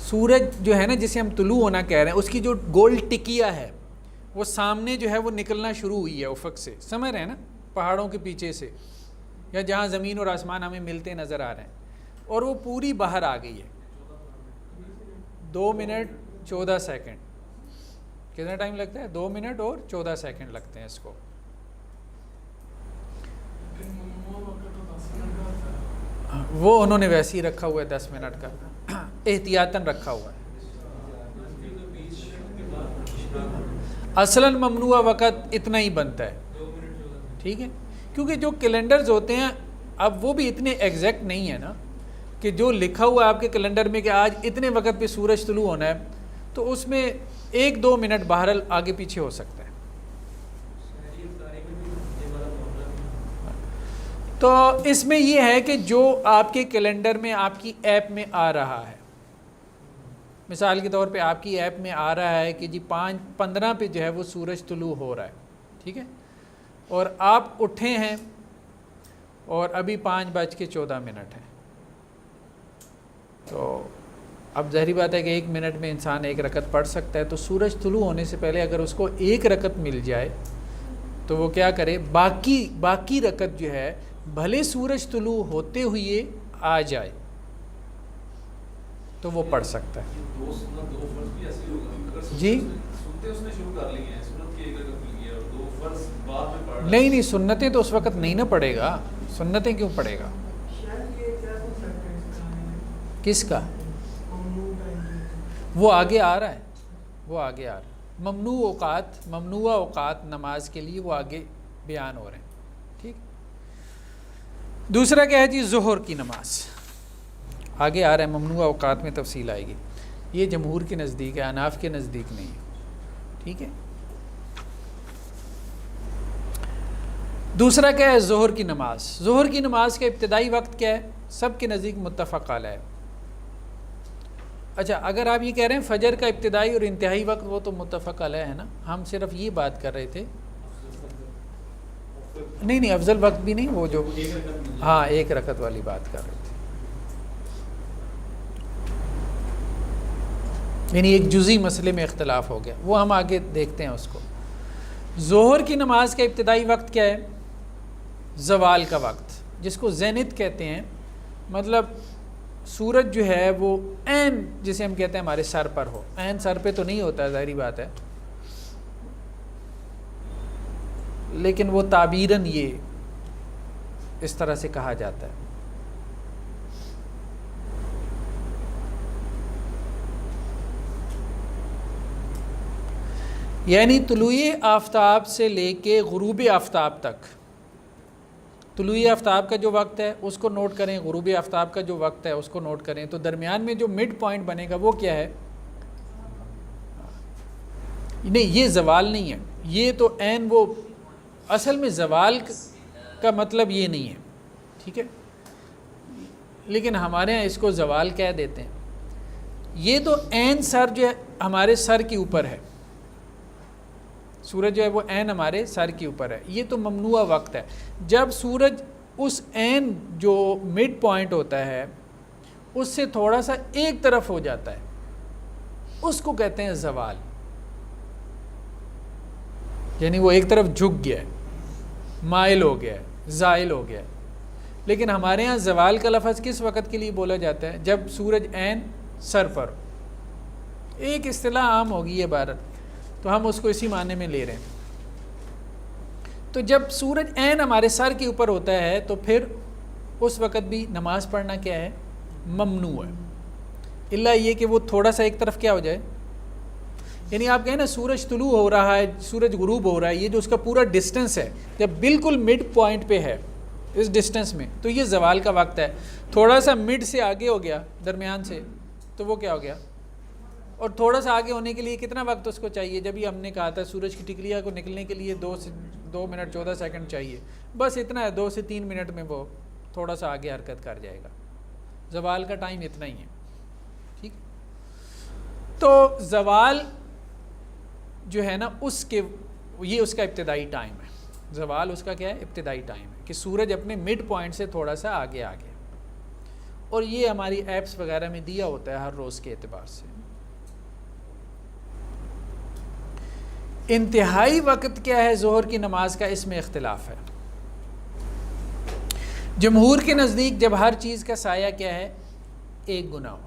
سورج جو ہے نا جسے ہم طلوع ہونا کہہ رہے ہیں، اس کی جو گول ٹکیا ہے وہ سامنے جو ہے وہ نکلنا شروع ہوئی ہے افق سے، سمجھ رہے ہیں نا، پہاڑوں کے پیچھے سے یا جہاں زمین اور آسمان ہمیں ملتے نظر آ رہے ہیں، اور وہ پوری باہر آ گئی ہے. 2 منٹ 14 سیکنڈ. کتنا ٹائم لگتا ہے؟ 2 منٹ اور 14 سیکنڈ لگتے ہیں اس کو. وہ انہوں نے ویسے ہی رکھا ہوا ہے 10 منٹ کا، احتیاطاً رکھا ہوا ہے. اصلاً ممنوع وقت اتنا ہی بنتا ہے، ٹھیک ہے، کیونکہ جو کیلنڈرز ہوتے ہیں اب وہ بھی اتنے ایگزیکٹ نہیں ہے نا، کہ جو لکھا ہوا ہے آپ کے کیلنڈر میں کہ آج اتنے وقت پہ سورج طلوع ہونا ہے، تو اس میں 1-2 منٹ بہرحال آگے پیچھے ہو سکتا ہے. تو اس میں یہ ہے کہ جو آپ کے کیلنڈر میں آپ کی ایپ میں آ رہا ہے، مثال کے طور پہ آپ کی ایپ میں آ رہا ہے کہ جی 5:15 پہ جو ہے وہ سورج طلوع ہو رہا ہے، ٹھیک ہے، اور آپ اٹھے ہیں اور ابھی 5:14 ہے، تو اب ظاہری بات ہے کہ 1 منٹ میں انسان 1 رکعت پڑھ سکتا ہے، تو سورج طلوع ہونے سے پہلے اگر اس کو 1 رکعت مل جائے تو وہ کیا کرے، باقی رکعت جو ہے بھلے سورج طلوع ہوتے ہوئے آ جائے تو وہ پڑھ سکتا ہے۔ دو سنت دو فرض بھی ایسے ہوگا، اگر جی سنتے اس نے شروع کر لی ہیں، سنت کی 1 رکعت مل گئی ہے اور 2 فرض بعد میں پڑھ نہیں سنتیں تو اس وقت نہیں نہ پڑھے گا، سنتیں کیوں پڑھے گا؟ کس کا؟ وہ آگے آ رہا ہے، ممنوع اوقات نماز کے لیے وہ آگے بیان ہو رہے ہیں، ٹھیک۔ دوسرا کیا ہے جی، ظہر کی نماز آگے آ رہا ہے، ممنوع اوقات میں تفصیل آئے گی، یہ جمہور کے نزدیک ہے، احناف کے نزدیک نہیں ہے، ٹھیک ہے۔ دوسرا کیا ہے، ظہر کی نماز کا ابتدائی وقت کیا ہے، سب کے نزدیک متفق علیہ ہے۔ اچھا، اگر آپ یہ کہہ رہے ہیں فجر کا ابتدائی اور انتہائی وقت، وہ تو متفق علیہ ہے نا، ہم صرف یہ بات کر رہے تھے، نہیں افضل وقت بھی نہیں، وہ جو 1 رکعت والی بات کر رہے تھے، یعنی ایک جزئی مسئلے میں اختلاف ہو گیا، وہ ہم آگے دیکھتے ہیں اس کو۔ ظہر کی نماز کا ابتدائی وقت کیا ہے، زوال کا وقت، جس کو زینت کہتے ہیں، مطلب سورج جو ہے وہ عین جسے ہم کہتے ہیں ہمارے سر پر ہو، عین سر پہ تو نہیں ہوتا ہے، ظاہری بات ہے، لیکن وہ تعبیراً یہ اس طرح سے کہا جاتا ہے۔ یعنی طلوع آفتاب سے لے کے غروب آفتاب تک، طلوع آفتاب کا جو وقت ہے اس کو نوٹ کریں، غروب آفتاب کا جو وقت ہے اس کو نوٹ کریں، تو درمیان میں جو مڈ پوائنٹ بنے گا وہ کیا ہے، نہیں یہ زوال نہیں ہے، یہ تو عین وہ اصل میں زوال کا مطلب یہ نہیں ہے، ٹھیک ہے، لیکن ہمارے ہاں اس کو زوال کہہ دیتے ہیں۔ یہ تو عین سر جو ہے ہمارے سر کے اوپر ہے، سورج جو ہے وہ عین ہمارے سر کے اوپر ہے، یہ تو ممنوع وقت ہے۔ جب سورج اس عین جو مڈ پوائنٹ ہوتا ہے اس سے تھوڑا سا ایک طرف ہو جاتا ہے، اس کو کہتے ہیں زوال، یعنی وہ ایک طرف جھک گیا ہے، مائل ہو گیا ہے، زائل ہو گیا ہے۔ لیکن ہمارے ہاں زوال کا لفظ کس وقت کے لیے بولا جاتا ہے، جب سورج عین سر پر ہو، ایک اصطلاح عام ہوگی یہ عبارت، تو ہم اس کو اسی معنی میں لے رہے ہیں۔ تو جب سورج عین ہمارے سر کے اوپر ہوتا ہے تو پھر اس وقت بھی نماز پڑھنا کیا ہے، ممنوع ہے، الا یہ کہ وہ تھوڑا سا ایک طرف کیا ہو جائے، یعنی آپ کہیں نا سورج طلوع ہو رہا ہے، سورج غروب ہو رہا ہے، یہ جو اس کا پورا ڈسٹنس ہے جب بالکل مڈ پوائنٹ پہ ہے اس ڈسٹنس میں، تو یہ زوال کا وقت ہے۔ تھوڑا سا مڈ سے آگے ہو گیا، درمیان سے، تو وہ کیا ہو گیا، اور تھوڑا سا آگے ہونے کے لیے کتنا وقت اس کو چاہیے، جب ہی ہم نے کہا تھا سورج کی ٹکلیاں کو نکلنے کے لیے 2 منٹ 14 سیکنڈ چاہیے، بس اتنا ہے، 2 سے 3 منٹ میں وہ تھوڑا سا آگے حرکت کر جائے گا، زوال کا ٹائم اتنا ہی ہے، ٹھیک۔ تو زوال جو ہے نا یہ اس کا ابتدائی ٹائم ہے، زوال اس کا کیا ہے، ابتدائی ٹائم ہے، کہ سورج اپنے مڈ پوائنٹ سے تھوڑا سا آگے آ گیا، اور یہ ہماری ایپس وغیرہ میں دیا ہوتا ہے ہر روز کے اعتبار سے۔ انتہائی وقت کیا ہے ظہر کی نماز کا، اس میں اختلاف ہے۔ جمہور کے نزدیک جب ہر چیز کا سایہ کیا ہے، 1 گنا ہو،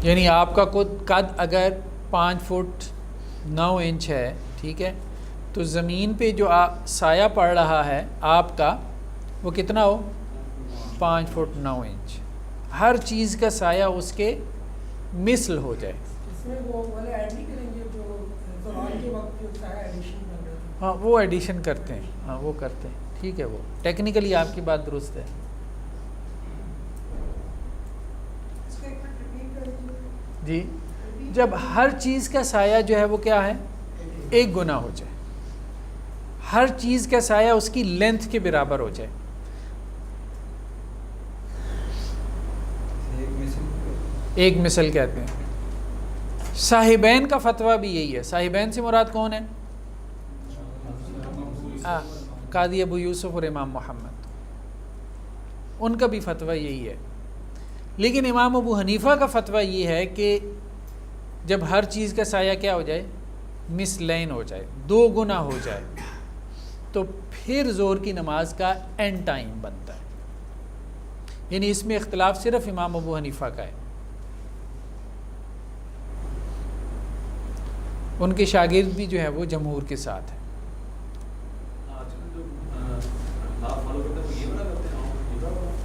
یعنی آپ کا قد اگر 5 فٹ 9 انچ ہے، ٹھیک ہے، تو زمین پہ جو سایہ پڑ رہا ہے آپ کا وہ کتنا ہو، 5 فٹ 9 انچ، ہر چیز کا سایہ اس کے مثل ہو جائے۔ اس میں وہ والے ایڈ نہیں کریں گے جو زوال کے وقت جو سایہ ایڈیشن کر رہے ہیں؟ ہاں وہ ایڈیشن کرتے ہیں، ہاں وہ کرتے ہیں، ٹھیک ہے، وہ ٹیکنیکلی آپ کی بات درست ہے۔ اس کو ایک منٹ ریپیٹ کر دیجیے۔ جی جب ہر چیز کا سایہ جو ہے وہ کیا ہے؟ ایک گنا ہو جائے، ہر چیز کا سایہ اس کی لینتھ کے برابر ہو جائے. ایک مثل کہتے ہیں. صاحبین کا فتویٰ بھی یہی ہے. صاحبین سے مراد کون ہے؟ قاضی ابو یوسف اور امام محمد، ان کا بھی فتویٰ یہی ہے. لیکن امام ابو حنیفہ کا فتویٰ یہ ہے کہ جب ہر چیز کا سایہ کیا ہو جائے؟ مثلین ہو جائے، دو گنا ہو جائے، تو پھر ظہر کی نماز کا اینڈ ٹائم بنتا ہے. یعنی اس میں اختلاف صرف امام ابو حنیفہ کا ہے. ان کے شاگرد بھی جو ہے وہ جمہور کے ساتھ ہے.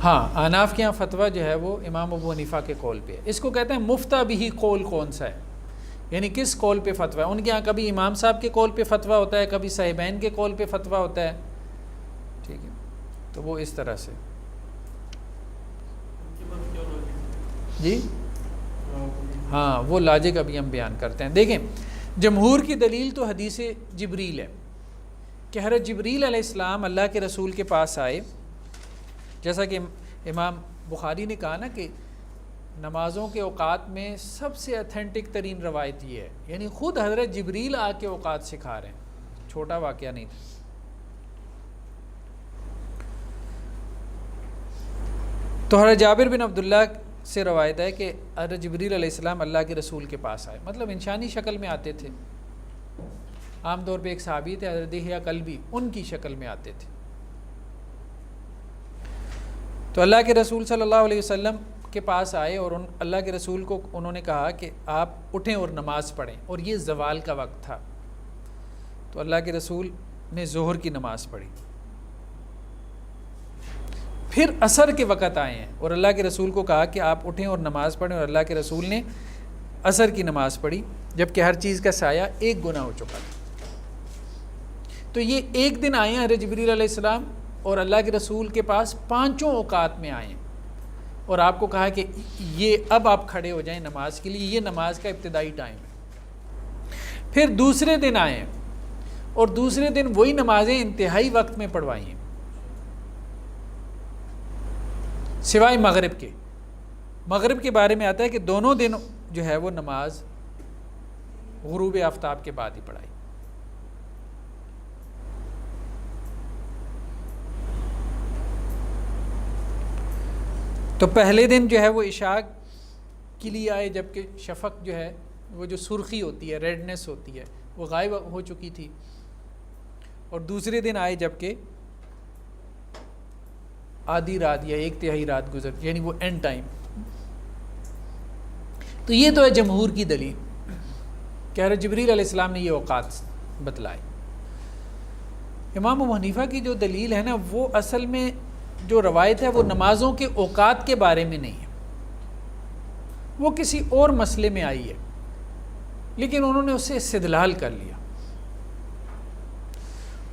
ہاں، احناف کے یہاں فتویٰ جو ہے وہ امام ابو حنیفہ کے قول پہ ہے. اس کو کہتے ہیں مفتہ بھی قول کون سا ہے، یعنی کس قول پہ فتویٰ ہے. ان کے یہاں کبھی امام صاحب کے قول پہ فتویٰ ہوتا ہے، کبھی صاحبین کے قول پہ فتویٰ ہوتا ہے. ٹھیک ہے، تو وہ اس طرح سے. جی ہاں، وہ لاجک ابھی ہم بیان کرتے ہیں. دیکھیں، جمہور کی دلیل تو حدیث جبریل ہے کہ حضرت جبریل علیہ السلام اللہ کے رسول کے پاس آئے. جیسا کہ امام بخاری نے کہا نا کہ نمازوں کے اوقات میں سب سے اتھینٹک ترین روایت یہ ہے، یعنی خود حضرت جبریل آ کے اوقات سکھا رہے ہیں، چھوٹا واقعہ نہیں تھا. تو حضرت جابر بن عبداللہ سے روایت ہے کہ حضرت جبریل علیہ السلام اللہ کے رسول کے پاس آئے، مطلب انسانی شکل میں آتے تھے. عام طور پہ ایک صحابی تھے حضرت دحیہ کلبی، ان کی شکل میں آتے تھے. تو اللہ کے رسول صلی اللہ علیہ وسلم کے پاس آئے اور اللہ کے رسول کو انہوں نے کہا کہ آپ اٹھیں اور نماز پڑھیں، اور یہ زوال کا وقت تھا. تو اللہ کے رسول نے ظہر کی نماز پڑھی. پھر عصر کے وقت آئے ہیں اور اللہ کے رسول کو کہا کہ آپ اٹھیں اور نماز پڑھیں، اور اللہ کے رسول نے عصر کی نماز پڑھی، جبکہ ہر چیز کا سایہ ایک گنا ہو چکا تھا. تو یہ ایک دن آئے ہیں حضرت جبریل علیہ السلام اور اللہ کے رسول کے پاس پانچوں اوقات میں آئے ہیں، اور آپ کو کہا کہ یہ اب آپ کھڑے ہو جائیں نماز کے لیے، یہ نماز کا ابتدائی ٹائم ہے. پھر دوسرے دن آئے ہیں اور دوسرے دن وہی نمازیں انتہائی وقت میں پڑھوائی ہیں سوائے مغرب کے. مغرب کے بارے میں آتا ہے کہ دونوں دن جو ہے وہ نماز غروب آفتاب کے بعد ہی پڑھائی. تو پہلے دن جو ہے وہ عشاء کے لیے آئے، جبکہ شفق جو ہے وہ جو سرخی ہوتی ہے، ریڈنس ہوتی ہے، وہ غائب ہو چکی تھی. اور دوسرے دن آئے جبکہ آدھی رات یا ایک تہائی رات گزر، یعنی وہ اینڈ ٹائم. تو یہ تو ہے جمہور کی دلیل کہ حضرت جبریل علیہ السلام نے یہ اوقات بتلائے. امام ابو حنیفہ کی جو دلیل ہے نا، وہ اصل میں جو روایت ہے وہ نمازوں کے اوقات کے بارے میں نہیں ہے، وہ کسی اور مسئلے میں آئی ہے، لیکن انہوں نے اسے استدلال کر لیا.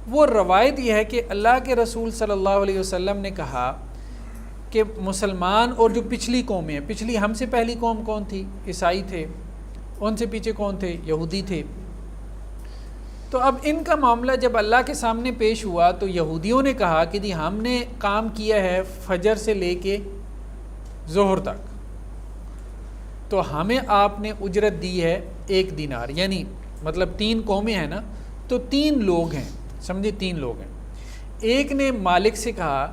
وہ روایت یہ ہے کہ اللہ کے رسول صلی اللہ علیہ وسلم نے کہا کہ مسلمان اور جو پچھلی قومیں ہیں، پچھلی ہم سے پہلی قوم کون تھی؟ عیسائی تھے. ان سے پیچھے کون تھے؟ یہودی تھے. تو اب ان کا معاملہ جب اللہ کے سامنے پیش ہوا تو یہودیوں نے کہا کہ جی ہم نے کام کیا ہے فجر سے لے کے ظہر تک، تو ہمیں آپ نے اجرت دی ہے 1 دینار، یعنی مطلب 3 قومیں ہیں نا، تو 3 لوگ ہیں، سمجھے 3 لوگ ہیں. ایک نے مالک سے کہا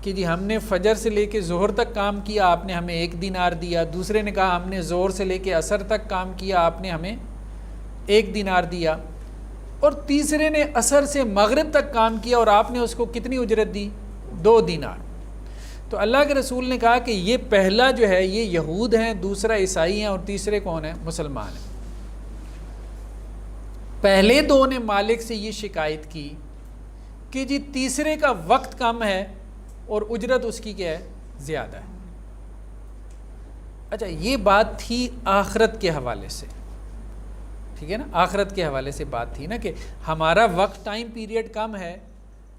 کہ جی ہم نے فجر سے لے کے ظہر تک کام کیا، آپ نے ہمیں 1 دینار دیا. دوسرے نے کہا ہم نے ظہر سے لے کے عصر تک کام کیا، آپ نے ہمیں 1 دینار دیا. اور تیسرے نے عصر سے مغرب تک کام کیا اور آپ نے اس کو کتنی اجرت دی؟ 2 دینار. تو اللہ کے رسول نے کہا کہ یہ پہلا جو ہے یہ یہود ہیں، دوسرا عیسائی ہیں، اور تیسرے کون ہیں؟ مسلمان ہیں. پہلے 2 نے مالک سے یہ شکایت کی کہ جی تیسرے کا وقت کم ہے اور اجرت اس کی کیا ہے؟ زیادہ ہے. اچھا، یہ بات تھی آخرت کے حوالے سے، ٹھیک ہے نا، آخرت کے حوالے سے بات تھی نا کہ ہمارا وقت ٹائم پیریڈ کم ہے،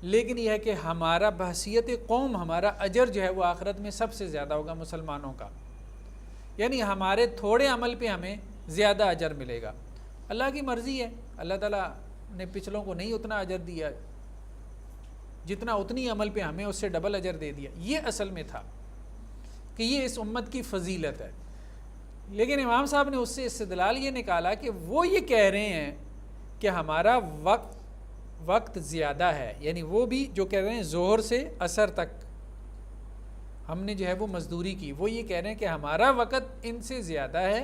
لیکن یہ ہے کہ ہمارا بحثیت قوم ہمارا اجر جو ہے وہ آخرت میں سب سے زیادہ ہوگا مسلمانوں کا. یعنی ہمارے تھوڑے عمل پہ ہمیں زیادہ اجر ملے گا. اللہ کی مرضی ہے, اللہ تعالیٰ نے پچھلوں کو نہیں اتنا اجر دیا جتنا اتنی عمل پہ ہمیں اس سے ڈبل اجر دے دیا. یہ اصل میں تھا کہ یہ اس امت کی فضیلت ہے. لیکن امام صاحب نے اس سے استدلال یہ نکالا کہ وہ یہ کہہ رہے ہیں کہ ہمارا وقت زیادہ ہے, یعنی وہ بھی جو کہہ رہے ہیں ظہر سے عصر تک ہم نے جو ہے وہ مزدوری کی, وہ یہ کہہ رہے ہیں کہ ہمارا وقت ان سے زیادہ ہے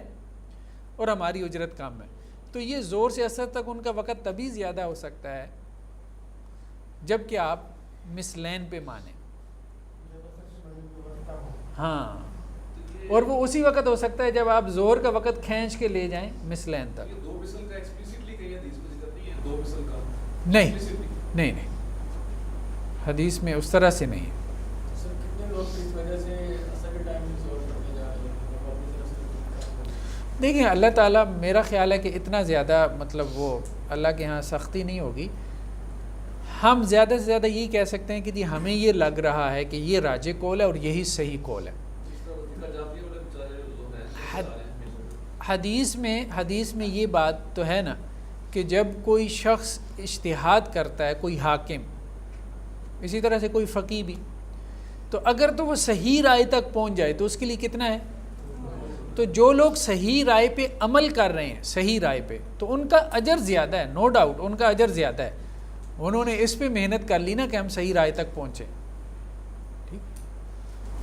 اور ہماری اجرت کم ہے. تو یہ ظہر سے عصر تک ان کا وقت تبھی زیادہ ہو سکتا ہے جب کہ آپ مثلین پہ مانیں. ہاں, اور وہ اسی وقت ہو سکتا ہے جب آپ ظہر کا وقت کھینچ کے لے جائیں مثلین تک. یہ 2 مثل کا ایکسپلیسٹلی کہیں حدیث میں ذکر نہیں ہے, 2 مثل کا نہیں, حدیث میں اس طرح سے نہیں ہے. سر کتنے لوگ اس وجہ سے اثر کے ٹائم میں زور کرتے جا رہے ہیں اپنی طرف سے؟ دیکھیں اللہ تعالیٰ, میرا خیال ہے کہ اتنا زیادہ مطلب وہ اللہ کے ہاں سختی نہیں ہوگی. ہم زیادہ سے زیادہ یہی کہہ سکتے ہیں کہ جی ہمیں یہ لگ رہا ہے کہ یہ راجح قول ہے اور یہی صحیح قول ہے. حدیث میں یہ بات تو ہے نا کہ جب کوئی شخص اجتہاد کرتا ہے, کوئی حاکم, اسی طرح سے کوئی فقیہ بھی, تو اگر تو وہ صحیح رائے تک پہنچ جائے تو اس کے لیے کتنا ہے. تو جو لوگ صحیح رائے پہ عمل کر رہے ہیں, صحیح رائے پہ, تو ان کا اجر زیادہ ہے, نو ڈاؤٹ ان کا اجر زیادہ ہے. انہوں نے اس پہ محنت کر لی نا کہ ہم صحیح رائے تک پہنچے. ٹھیک.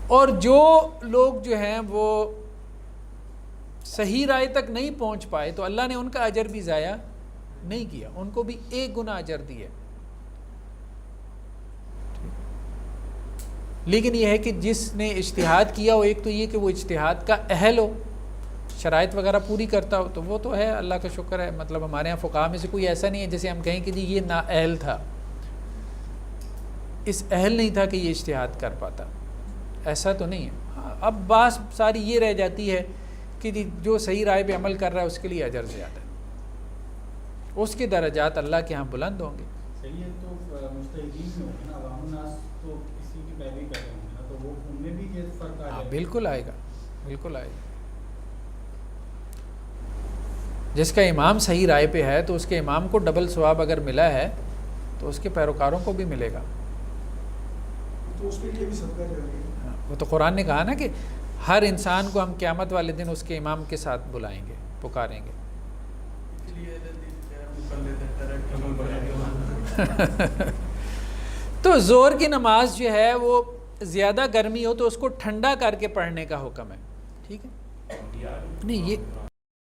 اور جو لوگ جو ہیں وہ صحیح رائے تک نہیں پہنچ پائے تو اللہ نے ان کا اجر بھی ضائع نہیں کیا, ان کو بھی 1 گنا اجر دیا. لیکن یہ ہے کہ جس نے اجتہاد کیا ہو, ایک تو یہ کہ وہ اجتہاد کا اہل ہو, شرائط وغیرہ پوری کرتا ہو, تو وہ تو ہے, اللہ کا شکر ہے. مطلب ہمارے یہاں فقہاء میں سے کوئی ایسا نہیں ہے جیسے ہم کہیں کہ جی یہ نااہل تھا, اس اہل نہیں تھا کہ یہ اجتہاد کر پاتا, ایسا تو نہیں ہے. اب بات ساری یہ رہ جاتی ہے کہ جی جو صحیح رائے پہ عمل کر رہا ہے اس کے لیے اجر زیادہ ہے, اس کے درجات اللہ کے ہاں بلند ہوں گے. صحیح ہے. تو مجتہدین میں ہوگا نا, عوام الناس تو کسی کی پیروی کر رہے ہوں گے نا, تو وہ ان میں بھی یہ فرق آ جائے گا. بالکل آئے گا, بالکل آئے گا. جس کا امام صحیح رائے پہ ہے تو اس کے امام کو ڈبل ثواب اگر ملا ہے تو اس کے پیروکاروں کو بھی ملے گا. تو اس کے لیے بھی صدقہ جاریہ ہے. وہ تو قرآن نے کہا نا کہ ہر انسان کو ہم قیامت والے دن اس کے امام کے ساتھ بلائیں گے, پکاریں گے. تو ظہر کی نماز جو ہے وہ زیادہ گرمی ہو تو اس کو ٹھنڈا کر کے پڑھنے کا حکم ہے. ٹھیک ہے, نہیں یہ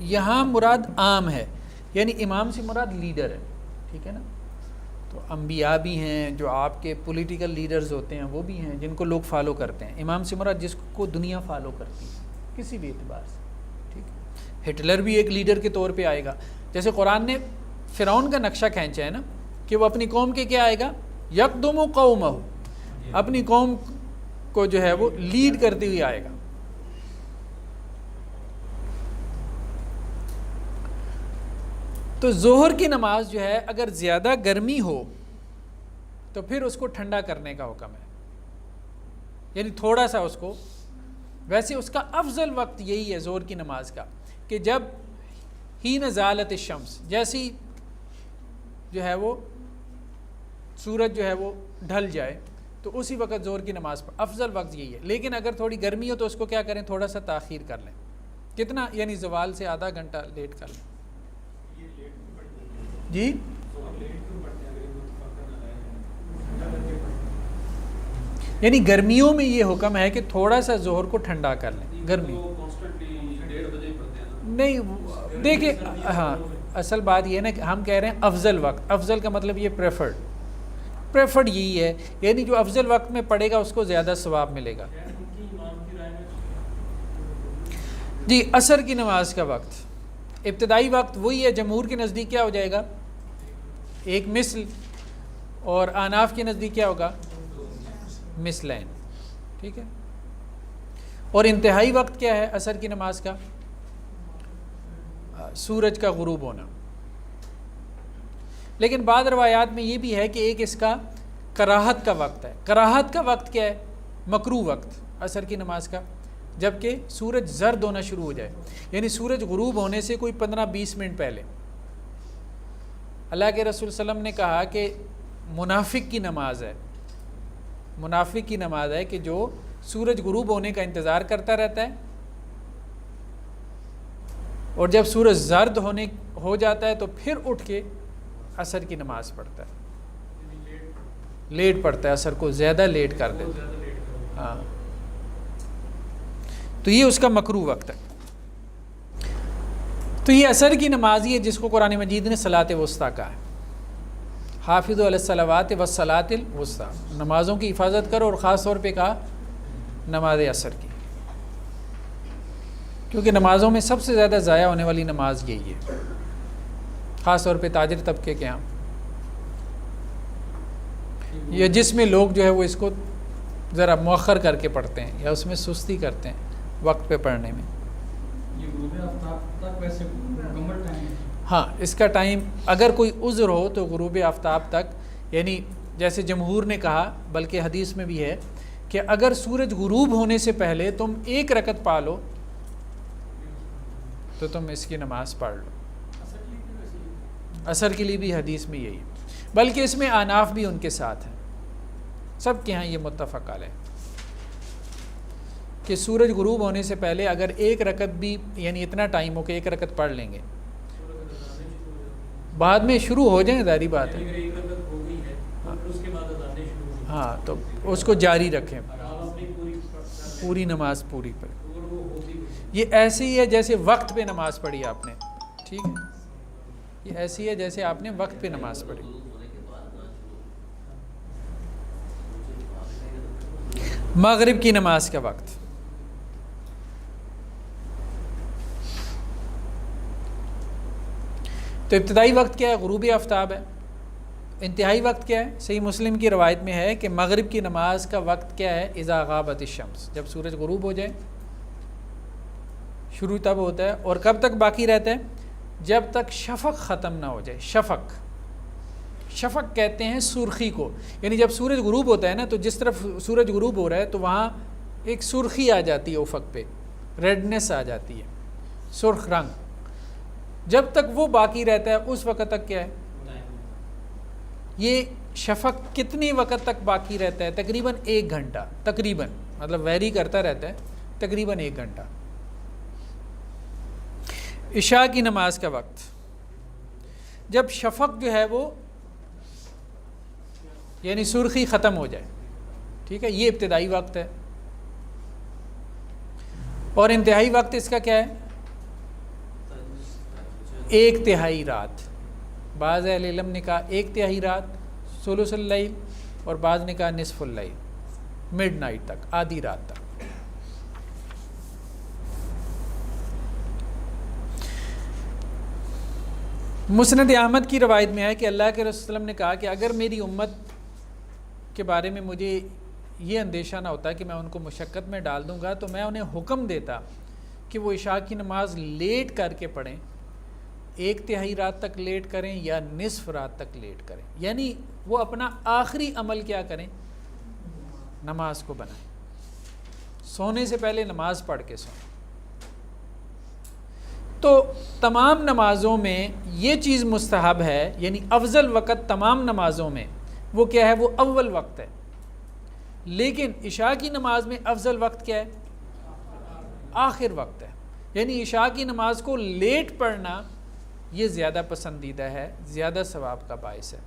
یہاں مراد عام ہے, یعنی امام سے مراد لیڈر ہے. ٹھیک ہے نا. تو انبیاء بھی ہیں, جو آپ کے پولیٹیکل لیڈرز ہوتے ہیں وہ بھی ہیں جن کو لوگ فالو کرتے ہیں. امام سے مراد جس کو دنیا فالو کرتی ہے کسی بھی اعتبار سے. ٹھیک ہے, ہٹلر بھی ایک لیڈر کے طور پہ آئے گا. جیسے قرآن نے فرعون کا نقشہ کھینچا ہے نا کہ وہ اپنی قوم کے کیا آئے گا, یقدم قومہ, اپنی قوم کو جو ہے وہ لیڈ کرتے ہوئے آئے گا. تو ظہر کی نماز جو ہے اگر زیادہ گرمی ہو تو پھر اس کو ٹھنڈا کرنے کا حکم ہے, یعنی تھوڑا سا اس کو. ویسے اس کا افضل وقت یہی ہے ظہر کی نماز کا کہ جب ہی نزالت الشمس, جیسی جو ہے وہ سورج جو ہے وہ ڈھل جائے تو اسی وقت ظہر کی نماز پر افضل وقت یہی ہے. لیکن اگر تھوڑی گرمی ہو تو اس کو کیا کریں, تھوڑا سا تاخیر کر لیں. کتنا, یعنی زوال سے آدھا گھنٹہ لیٹ کر لیں. جی یعنی گرمیوں میں یہ حکم ہے کہ تھوڑا سا ظہر کو ٹھنڈا کر لیں. گرمی نہیں, دیکھیں ہاں اصل بات یہ ہے نا کہ ہم کہہ رہے ہیں افضل وقت. افضل کا مطلب یہ پریفرڈ یہی ہے, یعنی جو افضل وقت میں پڑے گا اس کو زیادہ ثواب ملے گا. جی عصر کی نماز کا وقت, ابتدائی وقت وہی ہے. جمہور کے نزدیک کیا ہو جائے گا, 1 مثل, اور احناف کے نزدیک کیا ہوگا, مثلین. ٹھیک ہے. اور انتہائی وقت کیا ہے عصر کی نماز کا, سورج کا غروب ہونا. لیکن بعض روایات میں یہ بھی ہے کہ ایک اس کا کراہت کا وقت ہے. کراہت کا وقت کیا ہے, مکروہ وقت عصر کی نماز کا. جبکہ سورج زرد ہونا شروع ہو جائے، یعنی سورج غروب ہونے سے کوئی 15-20 منٹ پہلے۔ اللہ کے رسول صلی اللہ علیہ وسلم نے کہا کہ منافق کی نماز ہے، منافق کی نماز ہے کہ جو سورج غروب ہونے کا انتظار کرتا رہتا ہے، اور جب سورج زرد ہو جاتا ہے تو پھر اٹھ کے عصر کی نماز پڑھتا ہے، لیٹ پڑھتا ہے، عصر کو زیادہ لیٹ کر دیتا ہے۔ ہاں، تو یہ اس کا مکروہ وقت ہے۔ تو یہ عصر کی نماز ہی ہے جس کو قرآن مجید نے صلاۃ وسطیٰ کہا ہے، حافظوا علی الصلوات والصلاۃ الوسطیٰ، نمازوں کی حفاظت کرو، اور خاص طور پہ کہا نماز عصر کی، کیونکہ نمازوں میں سب سے زیادہ ضائع ہونے والی نماز یہی ہے، خاص طور پہ تاجر طبقے کے ہاں، یا جس میں لوگ جو ہے وہ اس کو ذرا مؤخر کر کے پڑھتے ہیں یا اس میں سستی کرتے ہیں وقت پہ پڑھنے میں۔ یہ غروب آفتاب تک ویسے مکمل ٹائم ہے؟ ہاں، اس کا ٹائم اگر کوئی عذر ہو تو غروب آفتاب تک، یعنی جیسے جمہور نے کہا، بلکہ حدیث میں بھی ہے کہ اگر سورج غروب ہونے سے پہلے تم 1 رکعت پا لو تو تم اس کی نماز پڑھ لو۔ عصر کے لیے بھی حدیث میں یہی، بلکہ اس میں احناف بھی ان کے ساتھ ہیں، سب کے ہاں یہ متفق علیہ کہ سورج غروب ہونے سے پہلے اگر 1 رکعت بھی، یعنی اتنا ٹائم ہو کہ 1 رکعت پڑھ لیں گے، بعد میں شروع ہو جائیں ظاہری بات ہے، ہاں تو اس کو جاری رکھیں، پوری نماز پوری پڑھیں۔ یہ ایسی ہی ہے جیسے وقت پہ نماز پڑھی آپ نے، ٹھیک ہے، یہ ایسی ہے جیسے آپ نے وقت پہ نماز پڑھی۔ مغرب کی نماز کا وقت، تو ابتدائی وقت کیا ہے؟ غروب آفتاب ہے۔ انتہائی وقت کیا ہے؟ صحیح مسلم کی روایت میں ہے کہ مغرب کی نماز کا وقت کیا ہے؟ اذا غابت الشمس، جب سورج غروب ہو جائے، شروع تب ہوتا ہے، اور کب تک باقی رہتا ہے؟ جب تک شفق ختم نہ ہو جائے۔ شفق کہتے ہیں سرخی کو، یعنی جب سورج غروب ہوتا ہے نا، تو جس طرف سورج غروب ہو رہا ہے تو وہاں ایک سرخی آ جاتی ہے، افق پہ ریڈنس آ جاتی ہے، سرخ رنگ، جب تک وہ باقی رہتا ہے اس وقت تک کیا ہے؟ یہ شفق کتنی وقت تک باقی رہتا ہے؟ تقریباً 1 گھنٹہ، تقریباً، مطلب ویری کرتا رہتا ہے، تقریباً 1 گھنٹہ۔ عشاء کی نماز کا وقت، جب شفق جو ہے وہ یعنی سرخی ختم ہو جائے، ٹھیک ہے، یہ ابتدائی وقت ہے۔ اور انتہائی وقت اس کا کیا ہے؟ 1/3 رات، بعض اہل علم نے کہا 1/3 رات، ثلث اللیل، اور بعض نے کہا نصف اللیل، مڈ نائٹ تک، آدھی رات تک۔ مسند احمد کی روایت میں ہے کہ اللہ کے رسول صلی اللہ علیہ وسلم نے کہا کہ اگر میری امت کے بارے میں مجھے یہ اندیشہ نہ ہوتا کہ میں ان کو مشقت میں ڈال دوں گا، تو میں انہیں حکم دیتا کہ وہ عشاء کی نماز لیٹ کر کے پڑھیں، 1/3 رات تک لیٹ کریں یا نصف رات تک لیٹ کریں، یعنی وہ اپنا آخری عمل کیا کریں؟ نماز کو بنائیں، سونے سے پہلے نماز پڑھ کے سویں۔ تو تمام نمازوں میں یہ چیز مستحب ہے، یعنی افضل وقت تمام نمازوں میں وہ کیا ہے؟ وہ اول وقت ہے، لیکن عشاء کی نماز میں افضل وقت کیا ہے؟ آخر وقت ہے، یعنی عشاء کی نماز کو لیٹ پڑھنا یہ زیادہ پسندیدہ ہے، زیادہ ثواب کا باعث ہے،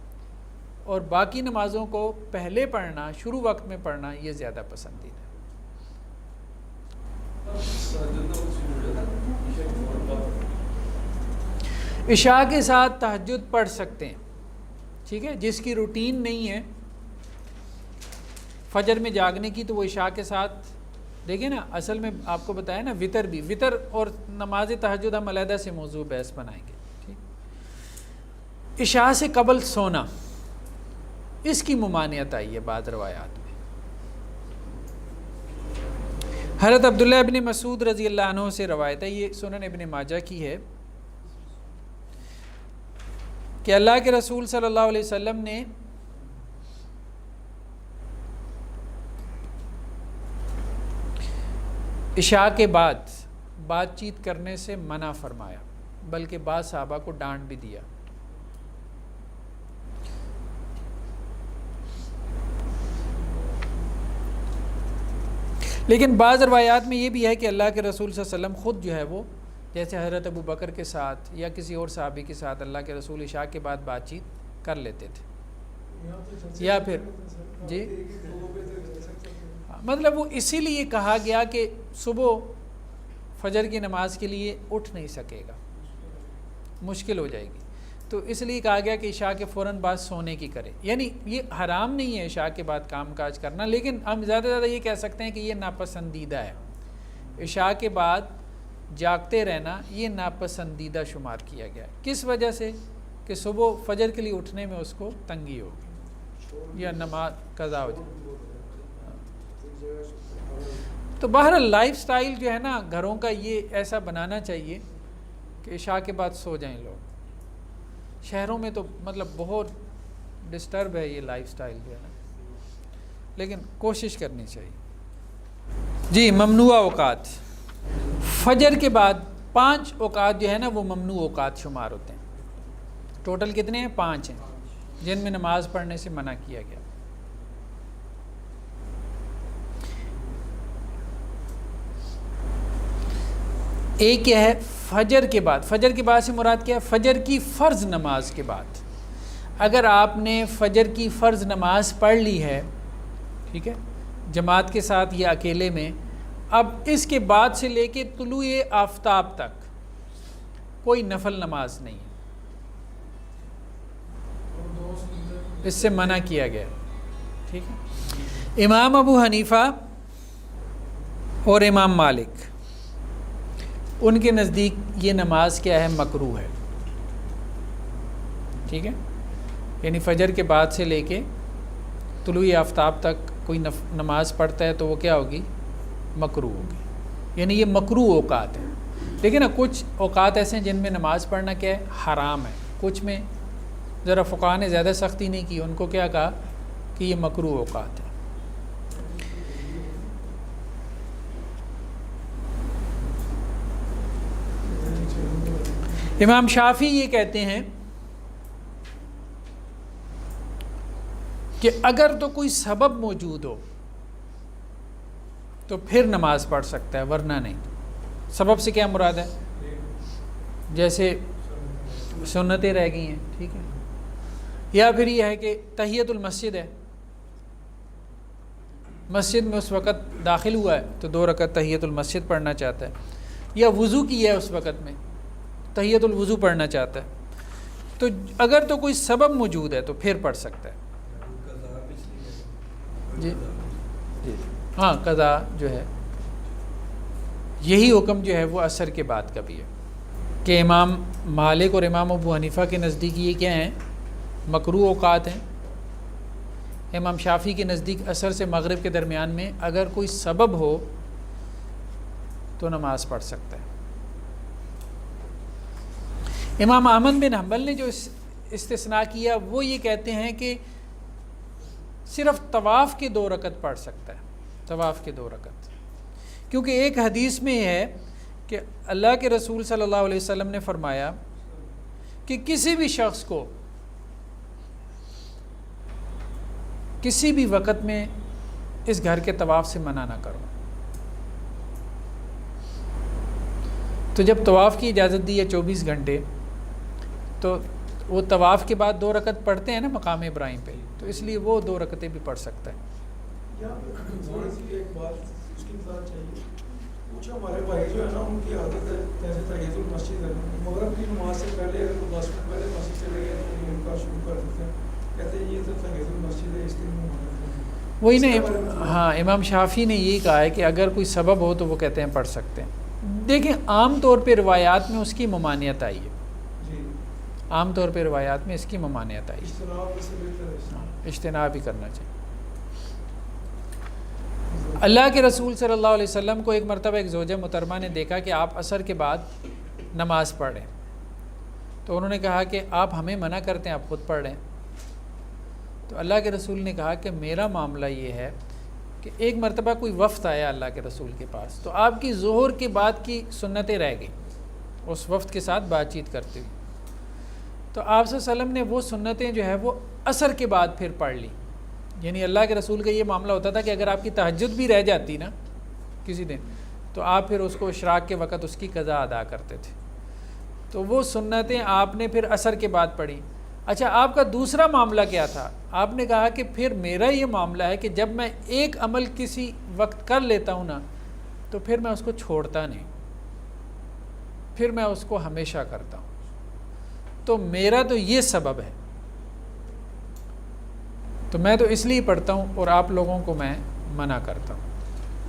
اور باقی نمازوں کو پہلے پڑھنا، شروع وقت میں پڑھنا، یہ زیادہ پسندیدہ ہے۔ عشاء کے ساتھ تہجد پڑھ سکتے ہیں، ٹھیک ہے، جس کی روٹین نہیں ہے فجر میں جاگنے کی، تو وہ عشاء کے ساتھ دیکھیں نا، اصل میں آپ کو بتایا نا، وطر بھی، وطر اور نماز تہجد ہم علیحدہ سے موضوع بحث بنائیں گے، ٹھیک۔ عشاء سے قبل سونا، اس کی ممانعت آئی ہے بعض روایات میں۔ حضرت عبداللہ ابن مسعود رضی اللہ عنہ سے روایت ہے، یہ سنن ابن ماجہ کی ہے، کہ اللہ کے رسول صلی اللہ علیہ وسلم نے عشاء کے بعد بات چیت کرنے سے منع فرمایا، بلکہ بعض صحابہ کو ڈانٹ بھی دیا۔ لیکن بعض روایات میں یہ بھی ہے کہ اللہ کے رسول صلی اللہ علیہ وسلم خود جو ہے وہ جیسے حضرت ابو بکر کے ساتھ یا کسی اور صحابی کے ساتھ اللہ کے رسول عشاء کے بعد بات چیت کر لیتے تھے، یا پھر جی مطلب وہ اسی لیے کہا گیا کہ صبح فجر کی نماز کے لیے اٹھ نہیں سکے گا، مشکل ہو جائے گی، تو اس لیے کہا گیا کہ عشاء کے فوراً بعد سونے کی کرے۔ یعنی یہ حرام نہیں ہے عشاء کے بعد کام کاج کرنا، لیکن ہم زیادہ سے زیادہ یہ کہہ سکتے ہیں کہ یہ ناپسندیدہ ہے۔ عشاء کے بعد جاگتے رہنا یہ ناپسندیدہ شمار کیا گیا ہے۔ کس وجہ سے؟ کہ صبح فجر کے لیے اٹھنے میں اس کو تنگی ہوگی یا نماز قضا ہو جائے۔ تو بہرحال لائف سٹائل جو ہے نا گھروں کا یہ ایسا بنانا چاہیے کہ عشاء کے بعد سو جائیں لوگ۔ شہروں میں تو مطلب بہت ڈسٹرب ہے یہ لائف سٹائل جو ہے نا، لیکن کوشش کرنی چاہیے۔ جی ممنوع اوقات، فجر کے بعد 5 اوقات جو ہے نا وہ ممنوع اوقات شمار ہوتے ہیں۔ ٹوٹل کتنے ہیں؟ 5 ہیں جن میں نماز پڑھنے سے منع کیا گیا۔ ایک کیا ہے؟ فجر کے بعد۔ فجر کے بعد سے مراد کیا ہے؟ فجر کی فرض نماز کے بعد۔ اگر آپ نے فجر کی فرض نماز پڑھ لی ہے، ٹھیک ہے، جماعت کے ساتھ یا اکیلے میں، اب اس کے بعد سے لے کے طلوع آفتاب تک کوئی نفل نماز نہیں ہے، اس سے منع کیا گیا، ٹھیک ہے۔ امام ابو حنیفہ اور امام مالک ان کے نزدیک یہ نماز کیا ہے؟ مکروہ ہے، ٹھیک ہے، یعنی فجر کے بعد سے لے کے طلوع آفتاب تک کوئی نماز پڑھتا ہے تو وہ کیا ہوگی؟ مکروہ ہوگی، یعنی یہ مکروہ اوقات ہیں۔ لیکن کچھ اوقات ایسے ہیں جن میں نماز پڑھنا کیا ہے؟ حرام ہے۔ کچھ میں ذرا فقہاء نے زیادہ سختی نہیں کی، ان کو کیا کہا کہ یہ مکروہ اوقات ہے۔ امام شافعی یہ کہتے ہیں کہ اگر تو کوئی سبب موجود ہو تو پھر نماز پڑھ سکتا ہے، ورنہ نہیں۔ سبب سے کیا مراد ہے؟ جیسے سنتیں رہ گئی ہیں، ٹھیک ہے، یا پھر یہ ہے کہ تحیۃ المسجد ہے، مسجد میں اس وقت داخل ہوا ہے تو 2 رکعت تحیۃ المسجد پڑھنا چاہتا ہے، یا وضو کیا ہے اس وقت میں تحیۃ الوضو پڑھنا چاہتا ہے، تو اگر تو کوئی سبب موجود ہے تو پھر پڑھ سکتا ہے۔ جی جی ہاں، قضا جو ہے یہی حکم جو ہے وہ عصر کے بعد کا بھی ہے، کہ امام مالک اور امام ابو حنیفہ کے نزدیک یہ کیا ہیں؟ مکروہ اوقات ہیں۔ امام شافعی کے نزدیک عصر سے مغرب کے درمیان میں اگر کوئی سبب ہو تو نماز پڑھ سکتا ہے۔ امام احمد بن حنبل نے جو استثناء کیا وہ یہ کہتے ہیں کہ صرف طواف کے 2 رکعت پڑھ سکتا ہے، طواف کے 2 رکعت، کیونکہ ایک حدیث میں ہے کہ اللہ کے رسول صلی اللہ علیہ وسلم نے فرمایا کہ کسی بھی شخص کو کسی بھی وقت میں اس گھر کے طواف سے منع نہ کرو۔ تو جب طواف کی اجازت دی ہے 24 گھنٹے، تو وہ طواف کے بعد 2 رکعت پڑھتے ہیں نا مقام ابراہیم پہ، تو اس لیے وہ 2 رکعتیں بھی پڑھ سکتا ہے۔ ایک بات اس کے ساتھ چاہیے، کچھ ہمارے بھائی جو ہے نا ان کی عادت ہے جیسے تحیۃ المسجد ہے، مغرب کی نماز سے پہلے اگر 10 منٹ پہلے مسجد چلے گئے تو ان کا شروع کر دیتے ہیں، کہتے ہیں یہ تو تحیۃ المسجد ہے، اس کے لیے وہی نہیں، ہاں امام شافعی نے یہی کہا ہے کہ اگر کوئی سبب ہو تو وہ کہتے ہیں پڑھ سکتے ہیں۔ دیکھیں عام طور پہ روایات میں اس کی ممانعت آئی ہے، عام طور پہ روایات میں اس کی ممانعت آئی ہے، اجتناب بھی کرنا چاہیے۔ اللہ کے رسول صلی اللہ علیہ وسلم کو ایک مرتبہ ایک زوجہ محترمہ نے دیکھا کہ آپ عصر کے بعد نماز پڑھ رہے ہیں، تو انہوں نے کہا کہ آپ ہمیں منع کرتے ہیں، آپ خود پڑھ رہے ہیں۔ تو اللہ کے رسول نے کہا کہ میرا معاملہ یہ ہے کہ ایک مرتبہ کوئی وفد آیا اللہ کے رسول کے پاس، تو آپ کی ظہر کے بعد کی سنتیں رہ گئیں اس وفد کے ساتھ بات چیت کرتے ہوئے، تو آپ صلی اللہ علیہ وسلم نے وہ سنتیں جو ہے وہ عصر کے بعد پھر پڑھ لی. یعنی اللہ کے رسول کا یہ معاملہ ہوتا تھا کہ اگر آپ کی تہجد بھی رہ جاتی نا کسی دن، تو آپ پھر اس کو اشراق کے وقت اس کی قضا ادا کرتے تھے. تو وہ سنتیں آپ نے پھر عصر کے بعد پڑھی. اچھا، آپ کا دوسرا معاملہ کیا تھا؟ آپ نے کہا کہ پھر میرا یہ معاملہ ہے کہ جب میں ایک عمل کسی وقت کر لیتا ہوں نا، تو پھر میں اس کو چھوڑتا نہیں، پھر میں اس کو ہمیشہ کرتا ہوں. تو میرا تو یہ سبب ہے، تو میں تو اس لیے پڑھتا ہوں اور آپ لوگوں کو میں منع کرتا ہوں.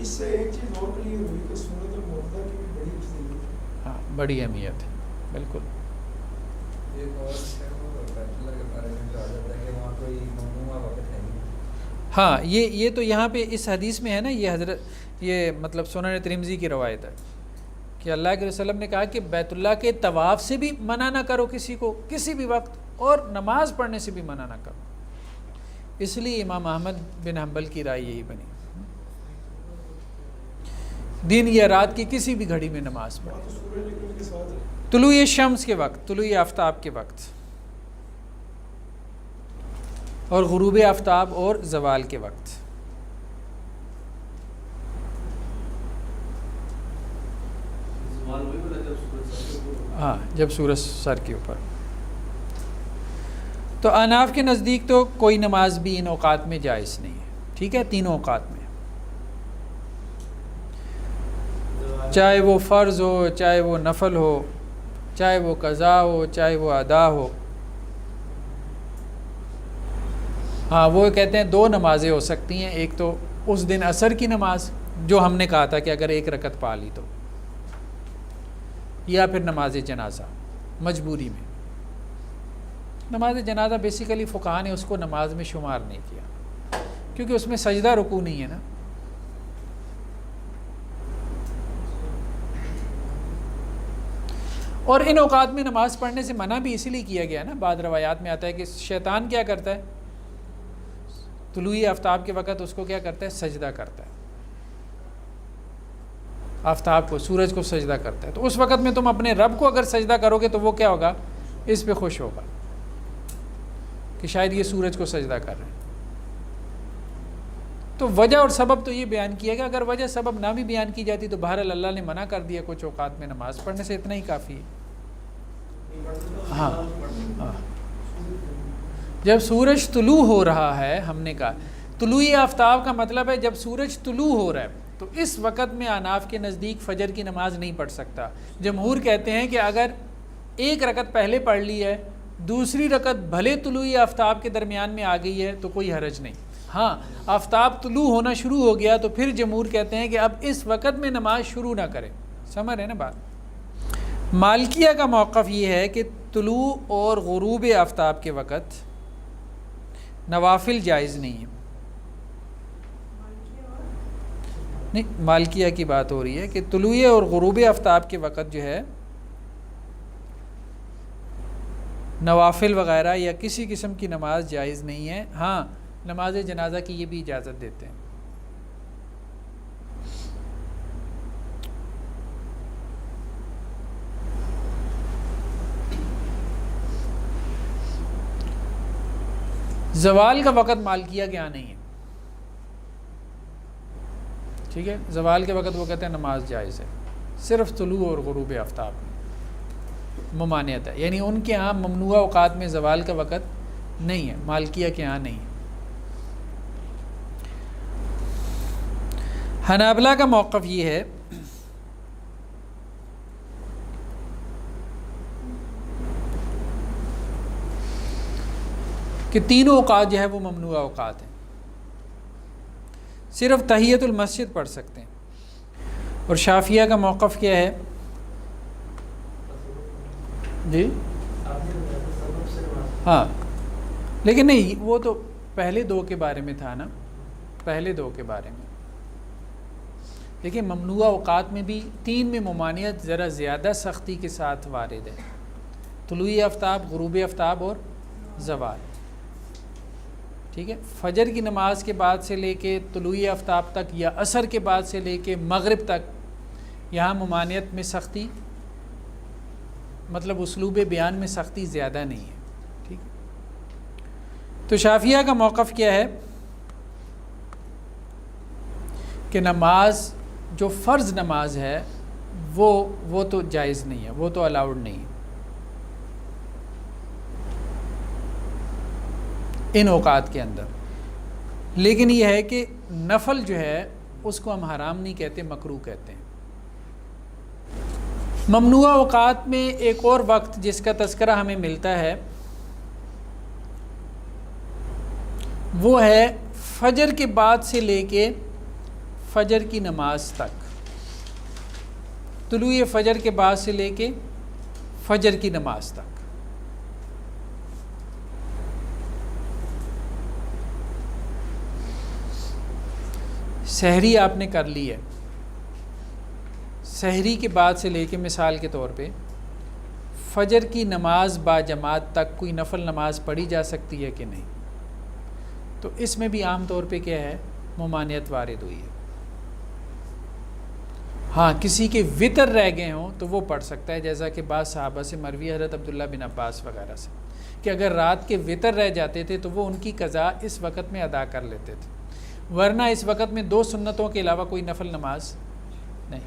اس سے ایک چیز اور کلیئر ہوئی کہ سنت الموقع کی بھی بڑی افضلیت ہے. ہاں، بڑی اہمیت ہے، بالکل. ایک اور بیت اللہ کے بارے میں کہا جاتا ہے کہ وہاں کوئی ممنوع وقت ہے نہیں. ہاں، یہ تو یہاں پہ اس حدیث میں ہے نا، یہ مطلب سنن ترمذی کی روایت ہے کہ اللہ کے رسول نے کہا کہ بیت اللہ کے طواف سے بھی منع نہ کرو کسی کو کسی بھی وقت، اور نماز پڑھنے سے بھی منع نہ کرو. اس لیے امام احمد بن حنبل کی رائے یہی بنی، دن یا رات کی کسی بھی گھڑی میں نماز پڑھو، تو سورج نکلنے کے ساتھ ہے. طلوع شمس کے وقت، طلوع آفتاب کے وقت، اور غروب آفتاب اور زوال کے وقت. زوال وہی والا جب سورج سر کے اوپر. ہاں، جب سورج سر کے اوپر. تو احناف کے نزدیک تو کوئی نماز بھی ان اوقات میں جائز نہیں ہے. ٹھیک ہے، تینوں اوقات میں، چاہے وہ فرض ہو، چاہے وہ نفل ہو، چاہے وہ قضا ہو، چاہے وہ ادا ہو. ہاں، وہ کہتے ہیں دو نمازیں ہو سکتی ہیں، ایک تو اس دن عصر کی نماز جو ہم نے کہا تھا کہ اگر ایک رکعت پا لی تو، یا پھر نماز جنازہ مجبوری میں. نماز جنازہ بیسیکلی فقہا نے اس کو نماز میں شمار نہیں کیا، کیونکہ اس میں سجدہ رکوع نہیں ہے نا. اور ان اوقات میں نماز پڑھنے سے منع بھی اسی لیے کیا گیا نا. بعض روایات میں آتا ہے کہ شیطان کیا کرتا ہے، طلوع آفتاب کے وقت اس کو کیا کرتا ہے، سجدہ کرتا ہے، آفتاب کو، سورج کو سجدہ کرتا ہے. تو اس وقت میں تم اپنے رب کو اگر سجدہ کرو گے تو وہ کیا ہوگا، اس پہ خوش ہوگا کہ شاید یہ سورج کو سجدہ کر رہے ہیں. تو وجہ اور سبب تو یہ بیان کیا گیا. اگر وجہ سبب نہ بھی بیان کی جاتی تو بہرحال اللہ نے منع کر دیا کچھ اوقات میں نماز پڑھنے سے، اتنا ہی کافی ہے. ہاں ہاں، جب سورج طلوع ہو رہا ہے، ہم نے کہا طلوع آفتاب کا مطلب ہے جب سورج طلوع ہو رہا ہے، تو اس وقت میں احناف کے نزدیک فجر کی نماز نہیں پڑھ سکتا. جمہور کہتے ہیں کہ اگر ایک رکعت پہلے پڑھ لی ہے، دوسری رکعت بھلے طلوع آفتاب کے درمیان میں آ گئی ہے تو کوئی حرج نہیں. ہاں، آفتاب طلوع ہونا شروع ہو گیا تو پھر جمہور کہتے ہیں کہ اب اس وقت میں نماز شروع نہ کرے. سمجھ رہے نا بات. مالکیہ کا موقف یہ ہے کہ طلوع اور غروب آفتاب کے وقت نوافل جائز نہیں ہے. نہیں، مالکیہ کی بات ہو رہی ہے کہ طلوع اور غروب آفتاب کے وقت جو ہے نوافل وغیرہ یا کسی قسم کی نماز جائز نہیں ہے. ہاں، نماز جنازہ کی یہ بھی اجازت دیتے ہیں. زوال کا وقت مالکیہ کے یہاں نہیں ہے. ٹھیک ہے، زوال کے وقت وہ کہتے ہیں نماز جائز ہے، صرف طلوع اور غروب آفتاب میں ممانعت ہے. یعنی ان کے ہاں ممنوع اوقات میں زوال کا وقت نہیں ہے، مالکیہ کے ہاں نہیں ہے. حنابلہ کا موقف یہ ہے کہ تینوں اوقات جو ہے وہ ممنوع اوقات ہیں، صرف تحیۃ المسجد پڑھ سکتے ہیں. اور شافعیہ کا موقف کیا ہے؟ جی ہاں، لیکن نہیں، وہ تو پہلے دو کے بارے میں تھا نا، پہلے دو کے بارے میں. لیکن ممنوع اوقات میں بھی تین میں ممانعت ذرا زیادہ سختی کے ساتھ وارد ہے، طلوع آفتاب، غروب آفتاب اور زوال. ٹھیک ہے، فجر کی نماز کے بعد سے لے کے طلوع آفتاب تک یا عصر کے بعد سے لے کے مغرب تک یہاں ممانعت میں سختی، مطلب اسلوب بیان میں سختی زیادہ نہیں ہے، ٹھیک ہے۔ تو شافعیہ کا موقف کیا ہے کہ نماز جو فرض نماز ہے وہ تو جائز نہیں ہے، وہ تو الاؤڈ نہیں ہے ان اوقات کے اندر، لیکن یہ ہے کہ نفل جو ہے اس کو ہم حرام نہیں کہتے، مکروہ کہتے ہیں۔ ممنوع اوقات میں ایک اور وقت جس کا تذکرہ ہمیں ملتا ہے وہ ہے فجر کے بعد سے لے کے فجر کی نماز تک، طلوع فجر کے بعد سے لے کے فجر کی نماز تک۔ سحری آپ نے کر لی ہے، سحری کے بعد سے لے کے مثال کے طور پہ فجر کی نماز با جماعت تک کوئی نفل نماز پڑھی جا سکتی ہے کہ نہیں؟ تو اس میں بھی عام طور پہ کیا ہے، ممانعت وارد ہوئی ہے۔ ہاں کسی کے وطر رہ گئے ہوں تو وہ پڑھ سکتا ہے، جیسا کہ بعض صحابہ سے مروی حضرت عبداللہ بن عباس وغیرہ سے کہ اگر رات کے وطر رہ جاتے تھے تو وہ ان کی قضا اس وقت میں ادا کر لیتے تھے، ورنہ اس وقت میں 2 سنتوں کے علاوہ کوئی نفل نماز نہیں۔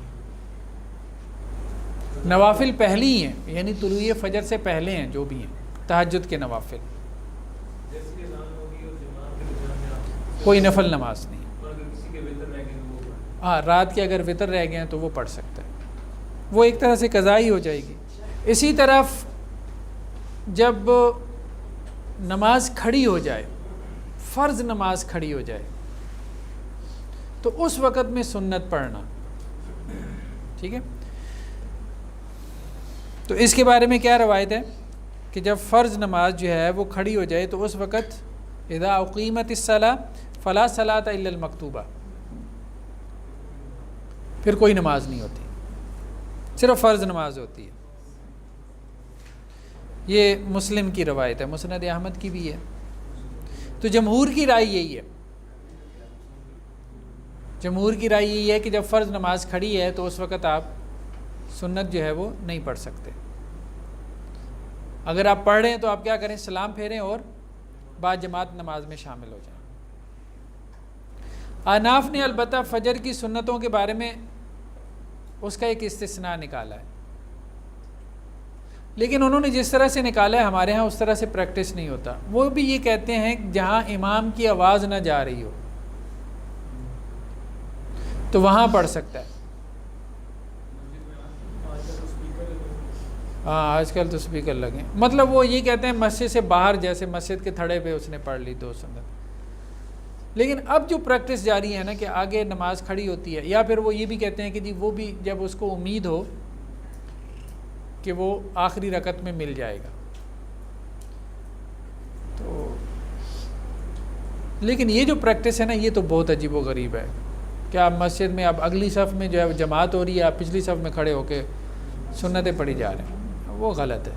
نوافل پہلی ہی ہیں، یعنی طلوع فجر سے پہلے ہیں جو بھی ہیں تہجد کے نوافل، کوئی نفل نماز نہیں۔ ہاں رات کے اگر وطر رہ گئے ہیں تو وہ پڑھ سکتا ہے، وہ ایک طرح سے قضا ہی ہو جائے گی۔ اسی طرف جب نماز کھڑی ہو جائے، فرض نماز کھڑی ہو جائے تو اس وقت میں سنت پڑھنا، ٹھیک ہے۔ تو اس کے بارے میں کیا روایت ہے کہ جب فرض نماز جو ہے وہ کھڑی ہو جائے تو اس وقت اذا اقیمت الصلاۃ فلا صلاۃ الا المکتوبہ، پھر کوئی نماز نہیں ہوتی، صرف فرض نماز ہوتی ہے۔ یہ مسلم کی روایت ہے، مسند احمد کی بھی ہے۔ تو جمہور کی رائے یہی ہے، جمہور کی رائے یہی ہے کہ جب فرض نماز کھڑی ہے تو اس وقت آپ سنت جو ہے وہ نہیں پڑھ سکتے۔ اگر آپ پڑھ رہے ہیں تو آپ کیا کریں، سلام پھیریں اور بعد جماعت نماز میں شامل ہو جائیں۔ احناف نے البتہ فجر کی سنتوں کے بارے میں اس کا ایک استثناء نکالا ہے، لیکن انہوں نے جس طرح سے نکالا ہے ہمارے ہاں اس طرح سے پریکٹس نہیں ہوتا۔ وہ بھی یہ کہتے ہیں کہ جہاں امام کی آواز نہ جا رہی ہو تو وہاں پڑھ سکتا ہے۔ ہاں آج کل تو سپیکر لگے، مطلب وہ یہ کہتے ہیں مسجد سے باہر، جیسے مسجد کے تھڑے پہ اس نے پڑھ لی 2 سنت۔ لیکن اب جو پریکٹس جاری ہے نا کہ آگے نماز کھڑی ہوتی ہے، یا پھر وہ یہ بھی کہتے ہیں کہ جی وہ بھی جب اس کو امید ہو کہ وہ آخری رکعت میں مل جائے گا تو، لیکن یہ جو پریکٹس ہے نا یہ تو بہت عجیب و غریب ہے کہ آپ مسجد میں اب اگلی صف میں جو ہے جماعت ہو رہی ہے، آپ پچھلی صف میں کھڑے ہو کے سنتیں پڑھی جا رہے ہیں، وہ غلط ہے۔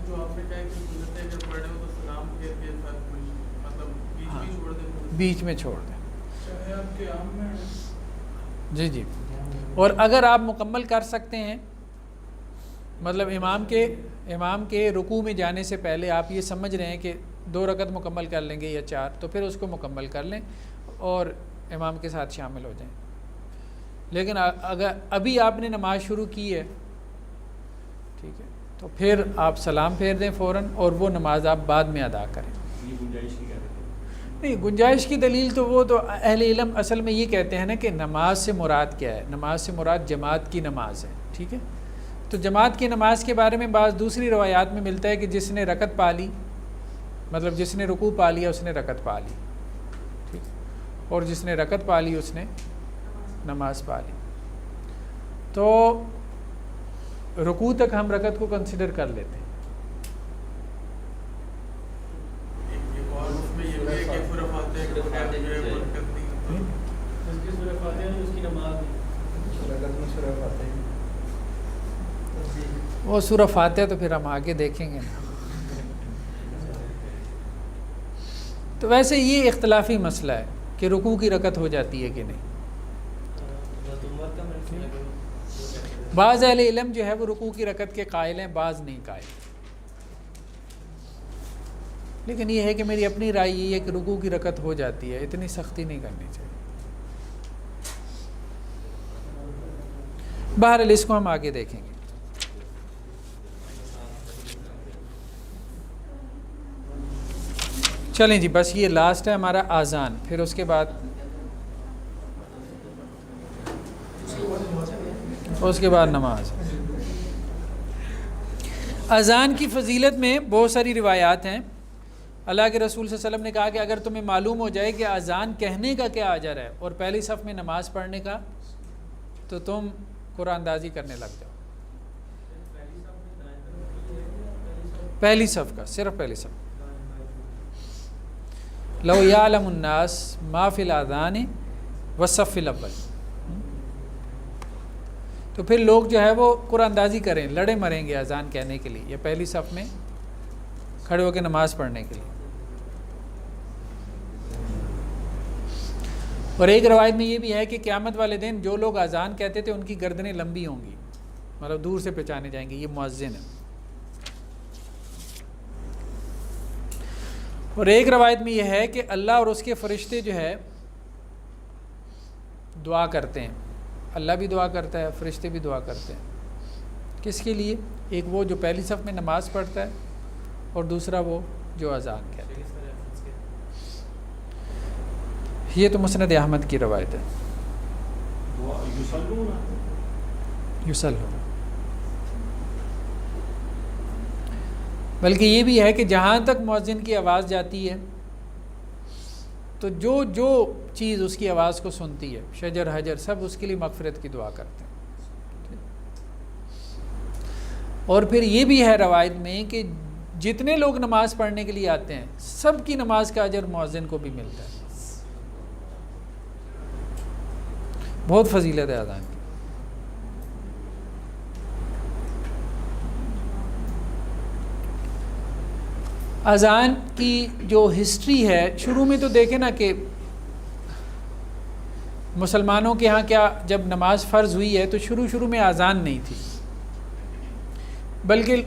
جو آپ نے کہا کہ سنتیں جب پڑھ رہے ہو تو سلام پھیر کے مطلب بیچ میں چھوڑ دیں، بیچ میں چھوڑ دیں، چاہے آپ کے عام میں جی جی۔ اور اگر آپ مکمل کر سکتے ہیں، مطلب امام کے رکوع میں جانے سے پہلے آپ یہ سمجھ رہے ہیں کہ 2 رکعت مکمل کر لیں گے یا 4، تو پھر اس کو مکمل کر لیں اور امام کے ساتھ شامل ہو جائیں۔ لیکن اگر ابھی آپ نے نماز شروع کی ہے، ٹھیک ہے، تو پھر آپ سلام پھیر دیں فوراً اور وہ نماز آپ بعد میں ادا کریں۔ نہیں، گنجائش کی دلیل تو وہ تو اہل علم اصل میں یہ کہتے ہیں نا کہ نماز سے مراد کیا ہے، نماز سے مراد جماعت کی نماز ہے، ٹھیک ہے۔ تو جماعت کی نماز کے بارے میں بعض دوسری روایات میں ملتا ہے کہ جس نے رکعت پا لی، مطلب جس نے رکوع پا لیا اس نے رکعت پا لی، ٹھیک، اور جس نے رکعت پا لی اس نے نماز پا لی۔ تو رکوع تک ہم رکعت کو کنسیڈر کر لیتے ہیں۔ ایک اور اس میں یہ بھی ہے کہ سورہ فاتحہ کے بغیر جو ہے برکت نہیں ہوتی، جس کی سورہ فاتحہ نہیں اس کی نماز نہیں، رکعت میں سورہ فاتحہ وہ سورہ فاتحہ تو پھر ہم آگے دیکھیں گے نا۔ تو ویسے یہ اختلافی مسئلہ ہے کہ رکوع کی رکعت ہو جاتی ہے کہ نہیں. بعض اہل علم جو ہے وہ رکوع کی رکعت کے قائل ہیں، بعض نہیں قائل. لیکن یہ ہے کہ میری اپنی رائے یہ ہے کہ رکوع کی رکعت ہو جاتی ہے، اتنی سختی نہیں کرنی چاہیے. بہرحال اس کو ہم آگے دیکھیں گے. چلیں جی، بس یہ لاسٹ ہے ہمارا آذان، پھر اس کے بعد نماز. اذان کی فضیلت میں بہت ساری روایات ہیں. اللہ کے رسول صلی اللہ علیہ وسلم نے کہا کہ اگر تمہیں معلوم ہو جائے کہ اذان کہنے کا کیا اجر ہے اور پہلی صف میں نماز پڑھنے کا، تو تم قرآن اندازی کرنے لگ جاؤ. پہلی صف کا، صرف پہلی صف. لو یعلم الناس ما فی الاذان والصف الاول. تو پھر لوگ جو ہے وہ قرآن اندازی کریں، لڑے مریں گے اذان کہنے کے لیے یا پہلی صف میں کھڑے ہو کے نماز پڑھنے کے لیے. اور ایک روایت میں یہ بھی ہے کہ قیامت والے دن جو لوگ اذان کہتے تھے ان کی گردنیں لمبی ہوں گی، مطلب دور سے پہچانے جائیں گے یہ مؤذن ہے. اور ایک روایت میں یہ ہے کہ اللہ اور اس کے فرشتے جو ہے دعا کرتے ہیں. اللہ بھی دعا کرتا ہے، فرشتے بھی دعا کرتے ہیں. کس کے لیے؟ ایک وہ جو پہلی صف میں نماز پڑھتا ہے اور دوسرا وہ جو اذان کہتا ہے. یہ تو مسند احمد کی روایت ہے. یصلون. بلکہ یہ بھی ہے کہ جہاں تک مؤذن کی آواز جاتی ہے تو جو چیز اس کی آواز کو سنتی ہے، شجر حجر سب اس کے لیے مغفرت کی دعا کرتے ہیں. اور پھر یہ بھی ہے روایت میں کہ جتنے لوگ نماز پڑھنے کے لیے آتے ہیں سب کی نماز کا اجر مؤذن کو بھی ملتا ہے. بہت فضیلت ہے اذان کی. اذان کی جو ہسٹری ہے، شروع میں تو دیکھیں نا کہ مسلمانوں کے ہاں کیا جب نماز فرض ہوئی ہے تو شروع میں اذان نہیں تھی، بلکہ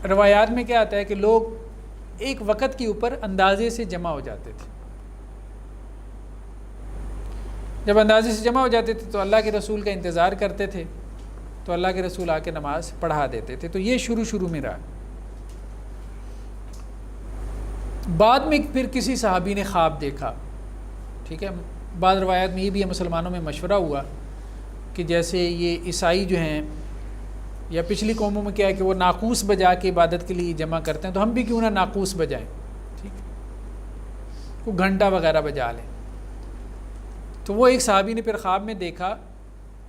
روایات میں کیا آتا ہے کہ لوگ ایک وقت کے اوپر اندازے سے جمع ہو جاتے تھے. جب اندازے سے جمع ہو جاتے تھے تو اللہ کے رسول کا انتظار کرتے تھے، تو اللہ کے رسول آ کے نماز پڑھا دیتے تھے. تو یہ شروع میں رہا. بعد میں پھر کسی صحابی نے خواب دیکھا، ٹھیک ہے. بعض روایات میں یہ بھی ہے مسلمانوں میں مشورہ ہوا کہ جیسے یہ عیسائی جو ہیں یا پچھلی قوموں میں کیا ہے کہ وہ ناقوس بجا کے عبادت کے لیے جمع کرتے ہیں، تو ہم بھی کیوں نہ ناقوس بجائیں، ٹھیک ہے، وہ گھنٹہ وغیرہ بجا لیں. تو وہ ایک صحابی نے پھر خواب میں دیکھا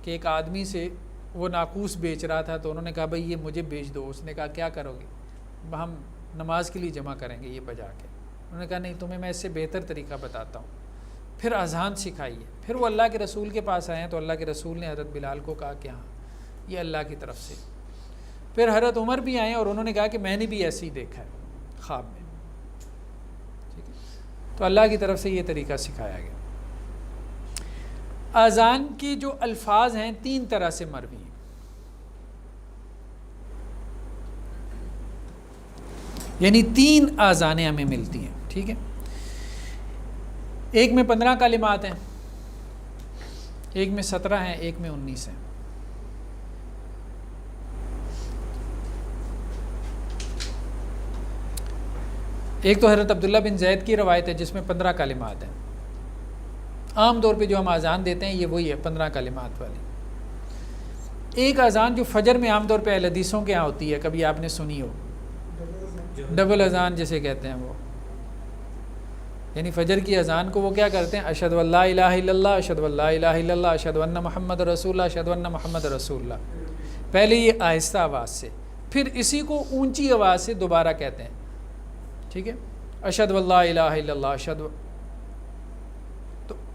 کہ ایک آدمی سے وہ ناقوس بیچ رہا تھا، تو انہوں نے کہا بھائی یہ مجھے بیچ دو. اس نے کہا کیا کرو گے؟ ہم نماز کے لیے جمع کریں گے یہ بجا کے. انہوں نے کہا نہیں، تمہیں میں اس سے بہتر طریقہ بتاتا ہوں. پھر اذان سکھائی ہے. پھر وہ اللہ کے رسول کے پاس آئے ہیں تو اللہ کے رسول نے حضرت بلال کو کہا کہ ہاں یہ اللہ کی طرف سے. پھر حضرت عمر بھی آئے اور انہوں نے کہا کہ میں نے بھی ایسے ہی دیکھا ہے خواب میں، ٹھیک ہے. تو اللہ کی طرف سے یہ طریقہ سکھایا گیا. اذان کی جو الفاظ ہیں 3 طرح سے مروی ہیں. یعنی 3 اذانیں ہمیں ملتی ہیں، ٹھیک ہے. ایک میں 15 کلمات ہیں، ایک میں 17 ہیں، ایک میں 19 ہیں. ایک تو حضرت عبداللہ بن زید کی روایت ہے جس میں 15 کلمات ہیں. عام طور پہ جو ہم اذان دیتے ہیں یہ وہی ہے 15 کلمات والی. ایک اذان جو فجر میں عام طور پہ اہل حدیثوں کے ہاں ہوتی ہے، کبھی آپ نے سنی ہو، ڈبل اذان جسے کہتے ہیں وہ، یعنی فجر کی اذان کو وہ کیا کرتے ہیں، اشہد ان لا الہ الا اللہ، اشہد ان لا الہ الا اللہ، اشہد ان محمد رسول اللہ، اشہد ان محمد رسول اللہ. پہلے یہ آہستہ آواز سے، پھر اسی کو اونچی آواز سے دوبارہ کہتے ہیں، ٹھیک ہے. اشہد ان لا الہ الا اللہ،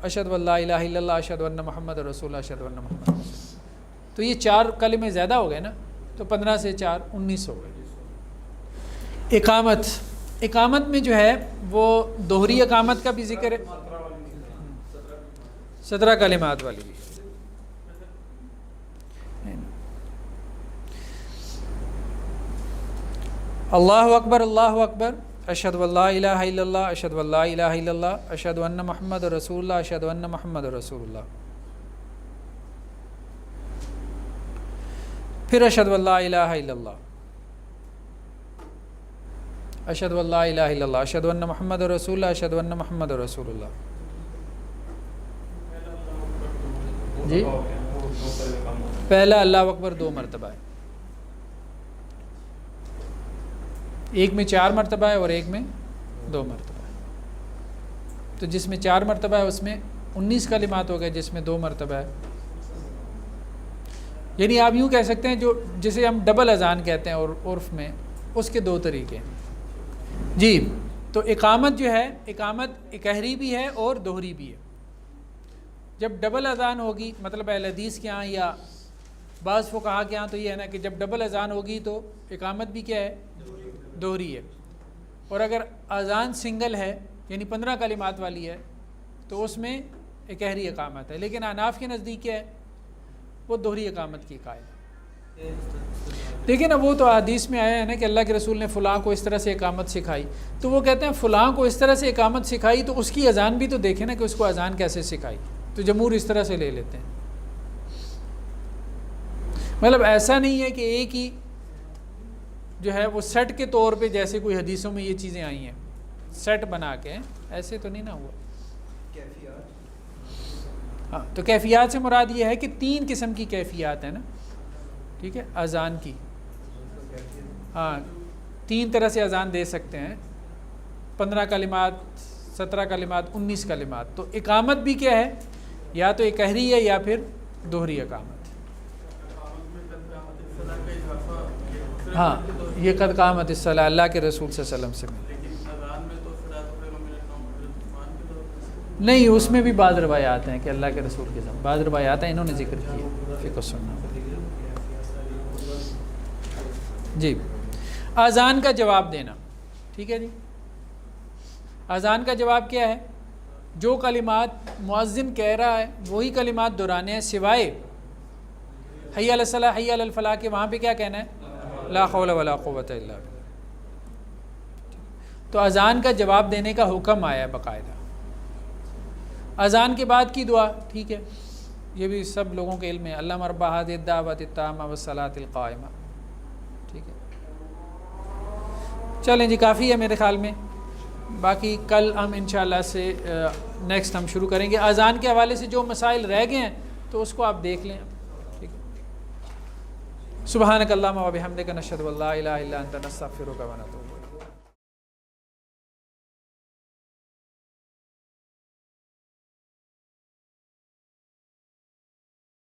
اشہد ان لا الہ الا اللہ، اشہد ان محمد رسول اللہ، اشہد ان محمد رسول اللہ. تو یہ 4 کلمے زیادہ ہو گئے نا، تو 15 سے 4 19 ہو گئے. اقامت اقامت میں جو ہے وہ دوہری اقامت کا بھی ذکر ہے، 17 کلمات والی بھی ہے۔ اللہ اکبر اللہ اکبر، اشہد ان لا الہ الا اللہ، اشہد ان لا الہ الا اللہ، اشہد ان محمد رسول اللہ، اشہد ان محمد رسول اللہ، پھر اشہد ان لا الہ الا اللہ، اشہد ان لا الہ الا اللہ، اشہد ان محمد رسول اللہ، اشہد ان محمد رسول اللہ۔ جی پہلا اللہ اکبر 2 مرتبہ ہے، ایک میں 4 مرتبہ ہے اور ایک میں 2 مرتبہ ہے۔ تو جس میں 4 مرتبہ ہے اس میں 19 کلمات ہو گئے، جس میں 2 مرتبہ ہے، یعنی آپ یوں کہہ سکتے ہیں جو جسے ہم ڈبل اذان کہتے ہیں اور عرف میں، اس کے 2 طریقے ہیں۔ جی تو اقامت جو ہے، اقامت اکہری بھی ہے اور دوہری بھی ہے۔ جب ڈبل اذان ہوگی، مطلب اہل حدیث کے ہاں یا بعض فقہا کے ہاں تو یہ ہے نا کہ جب ڈبل اذان ہوگی تو اقامت بھی کیا ہے؟ دوہری ہے، اور اگر اذان سنگل ہے یعنی 15 کلمات والی ہے تو اس میں اکہری اقامت ہے، لیکن احناف کے نزدیک کیا ہے؟ وہ دوہری اقامت کی قائل ہے۔ دیکھیں نا، وہ تو حدیث میں آیا ہے نا کہ اللہ کے رسول نے فلاں کو اس طرح سے اقامت سکھائی، تو وہ کہتے ہیں فلاں کو اس طرح سے اقامت سکھائی تو اس کی اذان بھی تو دیکھیں نا کہ اس کو اذان کیسے سکھائی، تو جمہور اس طرح سے لے لیتے ہیں۔ مطلب ایسا نہیں ہے کہ ایک ہی جو ہے وہ سیٹ کے طور پہ، جیسے کوئی حدیثوں میں یہ چیزیں آئی ہیں سیٹ بنا کے، ایسے تو نہیں نہ ہوا۔ ہاں تو کیفیات سے مراد یہ ہے کہ 3 قسم کی کیفیات ہیں نا، ٹھیک ہے، اذان کی، ہاں 3 طرح سے اذان دے سکتے ہیں، 15 کلمات، 17 کلمات، 19 کلمات۔ تو اقامت بھی کیا ہے؟ یا تو اکہری ہے یا پھر دوہری اقامت۔ ہاں یہ قد قامت الصلاۃ اللہ کے رسول صلی اللہ علیہ وسلم سے نہیں، اس میں بھی بعض روایات ہیں کہ اللہ کے رسول کے ساتھ، بعض روایات ہیں انہوں نے ذکر کیا فقہ سننا۔ جی اذان کا جواب دینا، ٹھیک ہے جی، اذان کا جواب کیا ہے؟ جو کلمات مؤذن کہہ رہا ہے وہی کلمات دہرانے ہیں، سوائے حی علی الصلاۃ حی علی الفلاح کے، وہاں پہ کیا کہنا ہے؟ لا حول ولا قوت الا باللہ۔ تو اذان کا جواب دینے کا حکم آیا ہے باقاعدہ۔ اذان کے بعد کی دعا، ٹھیک ہے، یہ بھی سب لوگوں کے علم ہے، اللہم رب ہذہ الدعوۃ التامہ والصلاۃ القائمہ، ٹھیک ہے۔ چلیں جی کافی ہے میرے خیال میں، باقی کل ہم انشاءاللہ سے نیکسٹ ہم شروع کریں گے۔ اذان کے حوالے سے جو مسائل رہ گئے ہیں تو اس کو آپ دیکھ لیں، ٹھیک ہے۔ سبحانک اللہم و بحمدک، نشہد ان لا الہ الا انت، نستغفرک و نتوب۔